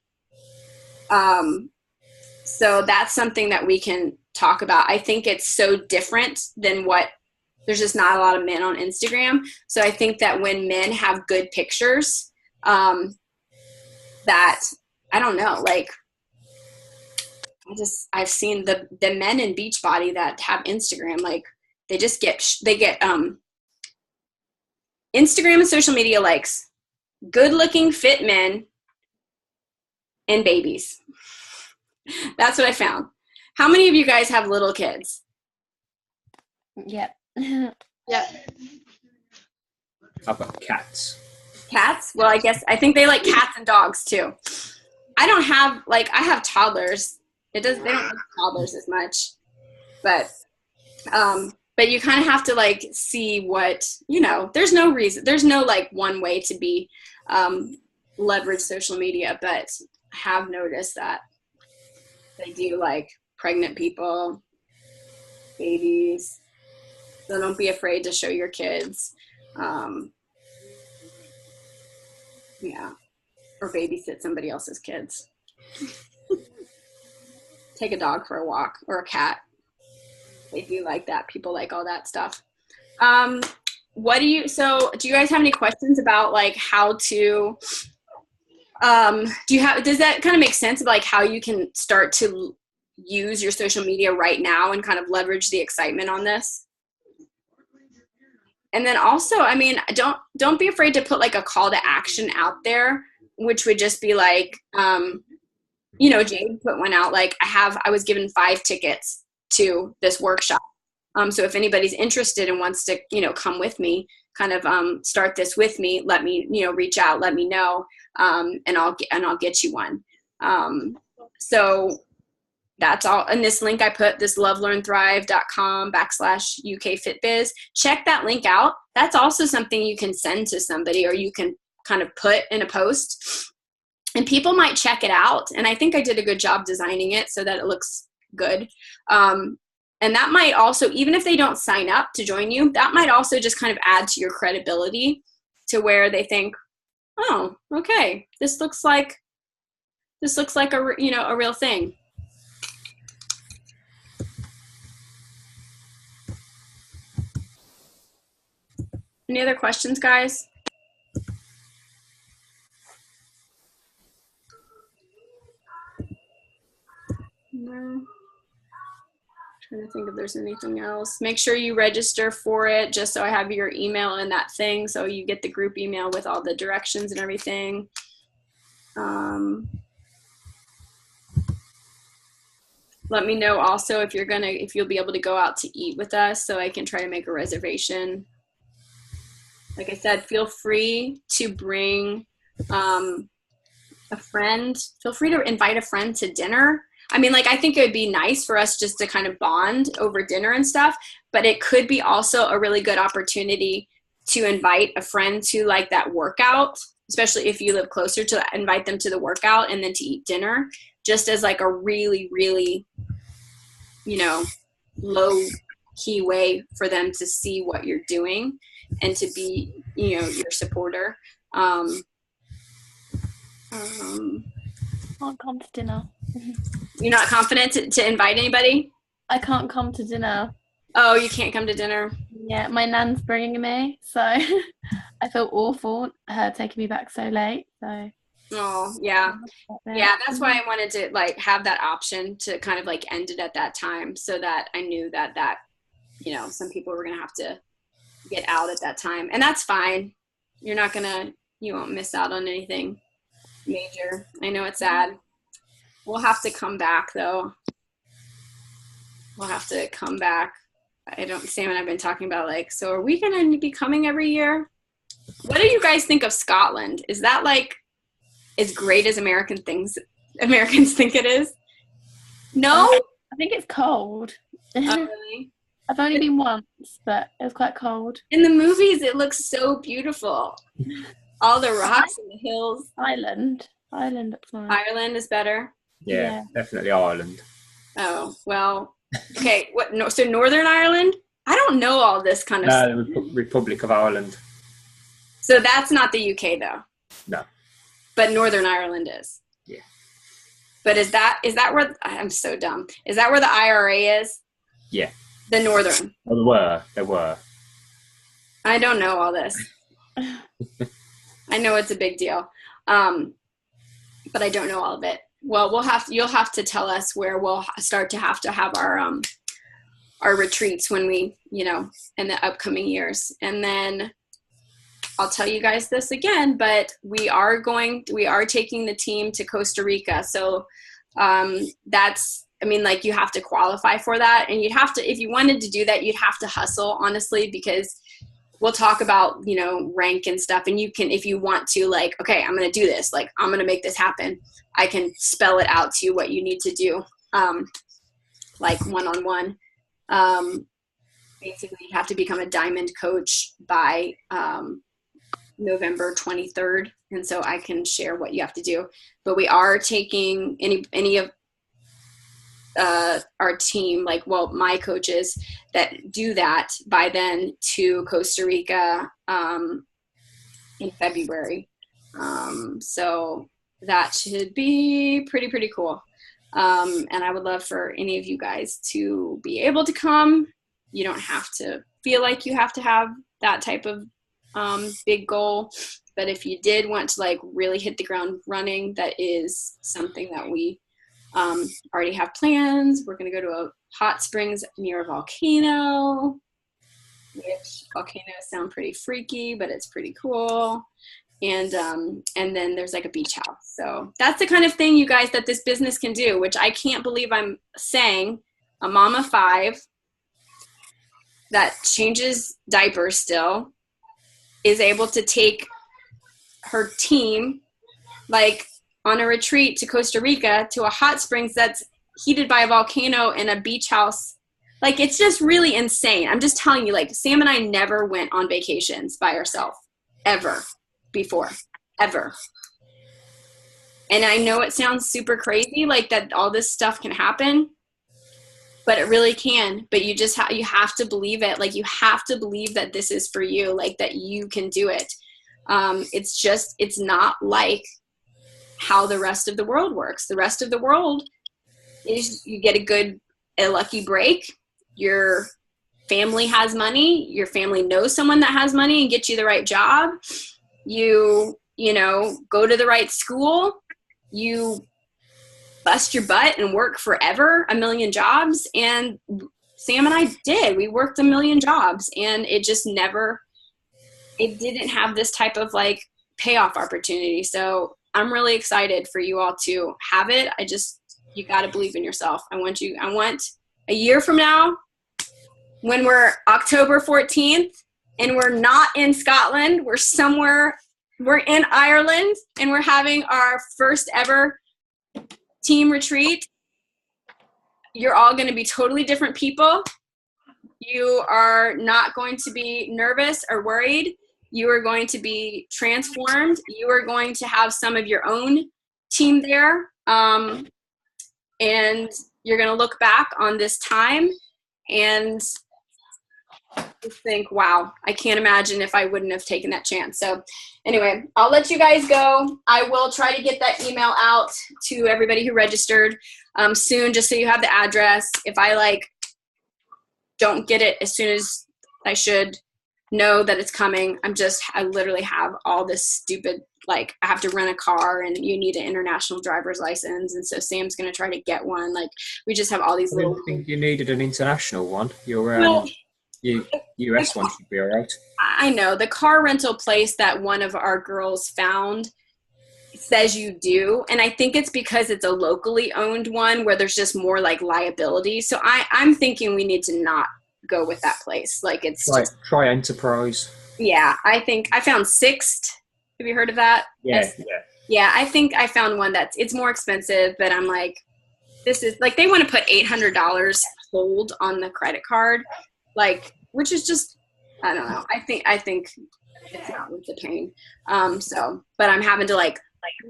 So that's something that we can talk about. I think it's so different than there's just not a lot of men on Instagram. So I think that when men have good pictures, that, I don't know, like, I've seen the men in Beachbody that have Instagram, like, they get Instagram and social media likes, good looking, fit men and babies. That's what I found. How many of you guys have little kids? Yep. Yep. I've got cats. Cats? Well, I think they like cats and dogs too. I don't have, like, I have toddlers. They don't like toddlers as much. But you kind of have to, like, see what, you know, there's no like one way to be leverage social media, but I have noticed that they do like pregnant people, babies. So don't be afraid to show your kids. Yeah. Or babysit somebody else's kids. Take a dog for a walk, or a cat. They do like that. People like all that stuff. Do you guys have any questions about like how to, does that kind of make sense of like how you can start to use your social media right now and kind of leverage the excitement on this? And then also, I mean, don't be afraid to put like a call to action out there, which would just be like, Jade put one out, like I was given 5 tickets to this workshop. So if anybody's interested and wants to, come with me, kind of start this with me, let me, reach out, let me know, and I'll get you one. So that's all. And this link I put, this lovelearnthrive.com/UK Check that link out. That's also something you can send to somebody, or you can kind of put in a post, and people might check it out. And I think I did a good job designing it so that it looks good. And that might also, even if they don't sign up to join you, that might also just kind of add to your credibility to where they think, oh, okay, this looks like a real thing. Any other questions, guys? No. Trying to think if there's anything else. Make sure you register for it, just so I have your email in that thing, so you get the group email with all the directions and everything. Let me know also if you'll be able to go out to eat with us, so I can try to make a reservation. Like I said, feel free to bring a friend. Feel free to invite a friend to dinner. I mean, like, I think it would be nice for us just to kind of bond over dinner and stuff, but it could be also a really good opportunity to invite a friend to like that workout, especially if you live closer, to invite them to the workout and then to eat dinner, just as like a really, really, low key way for them to see what you're doing and to be, your supporter. Can't come to dinner. You're not confident to invite anybody? I can't come to dinner. Oh, you can't come to dinner? Yeah, my nan's bringing me, so I feel awful, her taking me back so late. So. Oh, yeah. Yeah, that's why I wanted to like have that option to kind of like end it at that time, so that I knew that some people were gonna have to get out at that time, and that's fine. You won't miss out on anything major. I know it's sad. We'll have to come back though. We'll have to come back. Sam and I've been talking about like, so are we going to be coming every year? What do you guys think of Scotland? Is that like as great as Americans think it is? No? I think it's cold. Oh, really? I've only been once, but it was quite cold. In the movies, it looks so beautiful. All the rocks and the hills. Ireland looks nice. Ireland is better? Yeah, definitely Ireland. Oh, well, okay. So Northern Ireland? I don't know all this kind of stuff. The Republic of Ireland. So that's not the UK though? No. But Northern Ireland is? Yeah. But is that where, I'm so dumb. Is that where the IRA is? Yeah. The Northern? Well, they were. I don't know all this. I know it's a big deal. But I don't know all of it. Well, you'll have to tell us where we'll start to have our retreats when we, in the upcoming years. And then I'll tell you guys this again, but we are taking the team to Costa Rica. So you have to qualify for that. And you'd have to, if you wanted to do that, you'd have to hustle, honestly, because we'll talk about, rank and stuff. And you can, if you want to, like, okay, I'm going to do this, like, I'm going to make this happen. I can spell it out to you what you need to do, like one-on-one. Basically, you have to become a diamond coach by November 23rd. And so I can share what you have to do. But we are taking any of our team, my coaches that do that by then, to Costa Rica in February. So that should be pretty cool. And I would love for any of you guys to be able to come. You don't have to feel like you have to have that type of big goal. But if you did want to like really hit the ground running, that is something that we already have plans. We're going to go to a hot springs near a volcano, which volcanoes sound pretty freaky, but it's pretty cool. And then there's like a beach house. So that's the kind of thing, you guys, that this business can do, which I can't believe I'm saying. A mom of 5 that changes diapers still is able to take her team like on a retreat to Costa Rica to a hot springs that's heated by a volcano and a beach house. Like, it's just really insane. I'm just telling you, like, Sam and I never went on vacations by ourselves ever before, ever. And I know it sounds super crazy, like that all this stuff can happen, but it really can. But you just you have to believe it. Like, you have to believe that this is for you, like that you can do it. It's not like how the rest of the world works. The rest of the world is you get a lucky break. Your family has money. Your family knows someone that has money and gets you the right job. You know, go to the right school. You bust your butt and work forever, a million jobs. And Sam and I did. We worked a million jobs, and it didn't have this type of like payoff opportunity. So I'm really excited for you all to have it. You got to believe in yourself. I want a year from now, when we're October 14th and we're not in Scotland, we're in Ireland, and we're having our first ever team retreat. You're all going to be totally different people. You are not going to be nervous or worried. You are going to be transformed. You are going to have some of your own team there. And you're going to look back on this time and just think, wow, I can't imagine if I wouldn't have taken that chance. So anyway, I'll let you guys go. I will try to get that email out to everybody who registered soon, just so you have the address. If I don't get it as soon as I should, know that it's coming. I literally have all this stupid, I have to rent a car and you need an international driver's license. And so Sam's going to try to get one. We just have all these I didn't think you needed an international one. Your US one should be all right. I know. The car rental place that one of our girls found says you do. And I think it's because it's a locally owned one where there's just more liability. So I'm thinking we need to not go with that place. Try Enterprise. Yeah, I think I found Sixt. Have you heard of that? Yeah. Yeah, I think I found one it's more expensive, but I'm this is they want to put $800 hold on the credit card, which is just, I don't know. I think it's not worth the pain. But I'm having to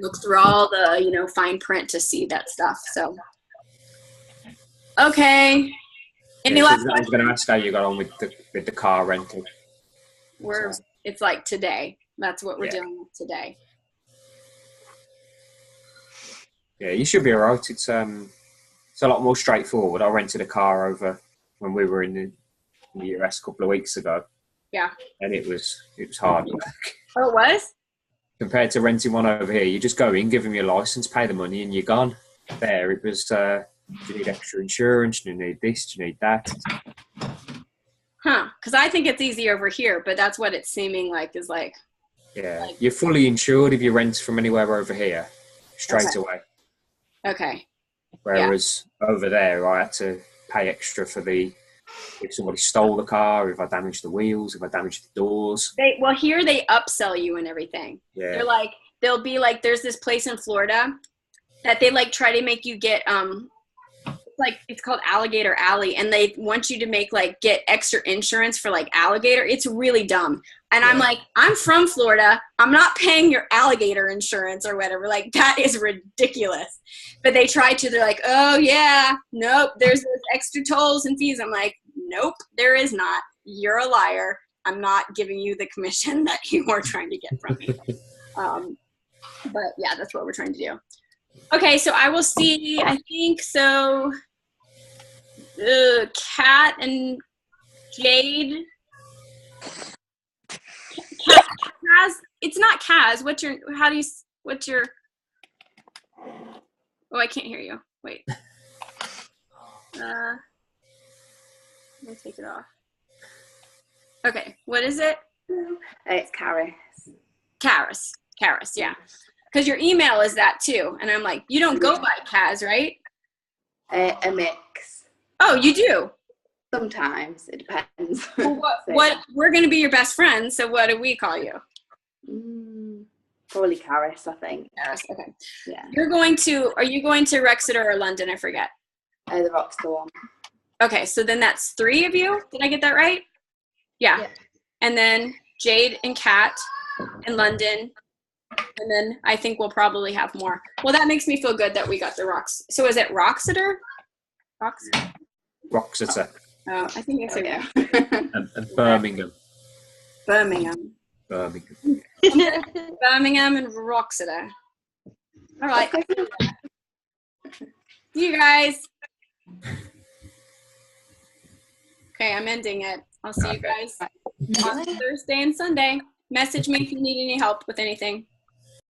look through all the, fine print to see that stuff. So, okay. Any last I was going to ask how you got on with the car rental. It's today. That's what we're dealing with today. Yeah, you should be all right. It's a lot more straightforward. I rented a car over when we were in the US a couple of weeks ago. Yeah. And it was hard work. Oh, it was? Compared to renting one over here, you just go in, give them your license, pay the money, and you're gone. There, it was, do you need extra insurance? Do you need this? Do you need that? Huh. Because I think it's easy over here, but that's what it's seeming is Yeah, you're fully insured if you rent from anywhere over here, straight away. Okay. Whereas over there, I had to pay extra for if somebody stole the car, if I damaged the wheels, if I damaged the doors. Here they upsell you and everything. Yeah. They're they'll be there's this place in Florida that they try to make you get it's called Alligator Alley, and they want you to make get extra insurance for alligator. It's really dumb. And yeah. I'm from Florida. I'm not paying your alligator insurance or whatever. That is ridiculous. But they try to. They're oh yeah, nope. There's those extra tolls and fees. I'm nope, there is not. You're a liar. I'm not giving you the commission that you are trying to get from me. But yeah, that's what we're trying to do. Okay, so I will see. I think so. Kat and Jade. Kaz. It's not Kaz. What's your? How do you? What's your? Oh, I can't hear you. Wait. Let me take it off. Okay, what is it? It's Caris. Karis, yeah. Because your email is that too. And I'm like, you don't go by Kaz, right? A mix. Oh, you do? Sometimes. It depends. Well, So, what we're going to be your best friends, so what do we call you? Probably Caris, I think. Karis, okay. Yeah. Are you going to Wrexeter or London? I forget. The Rockstar one. Okay, so then that's 3 of you. Did I get that right? Yeah. Yeah. And then Jade and Kat in London. And then I think we'll probably have more. Well, that makes me feel good that we got the rocks. So is it Roxeter? Roxeter Oh, I think it's Yeah. and Birmingham. Birmingham. Birmingham. Birmingham and Roxeter. All right. See you guys. Okay, I'm ending it. I'll see you guys on Thursday and Sunday. Message me if you need any help with anything.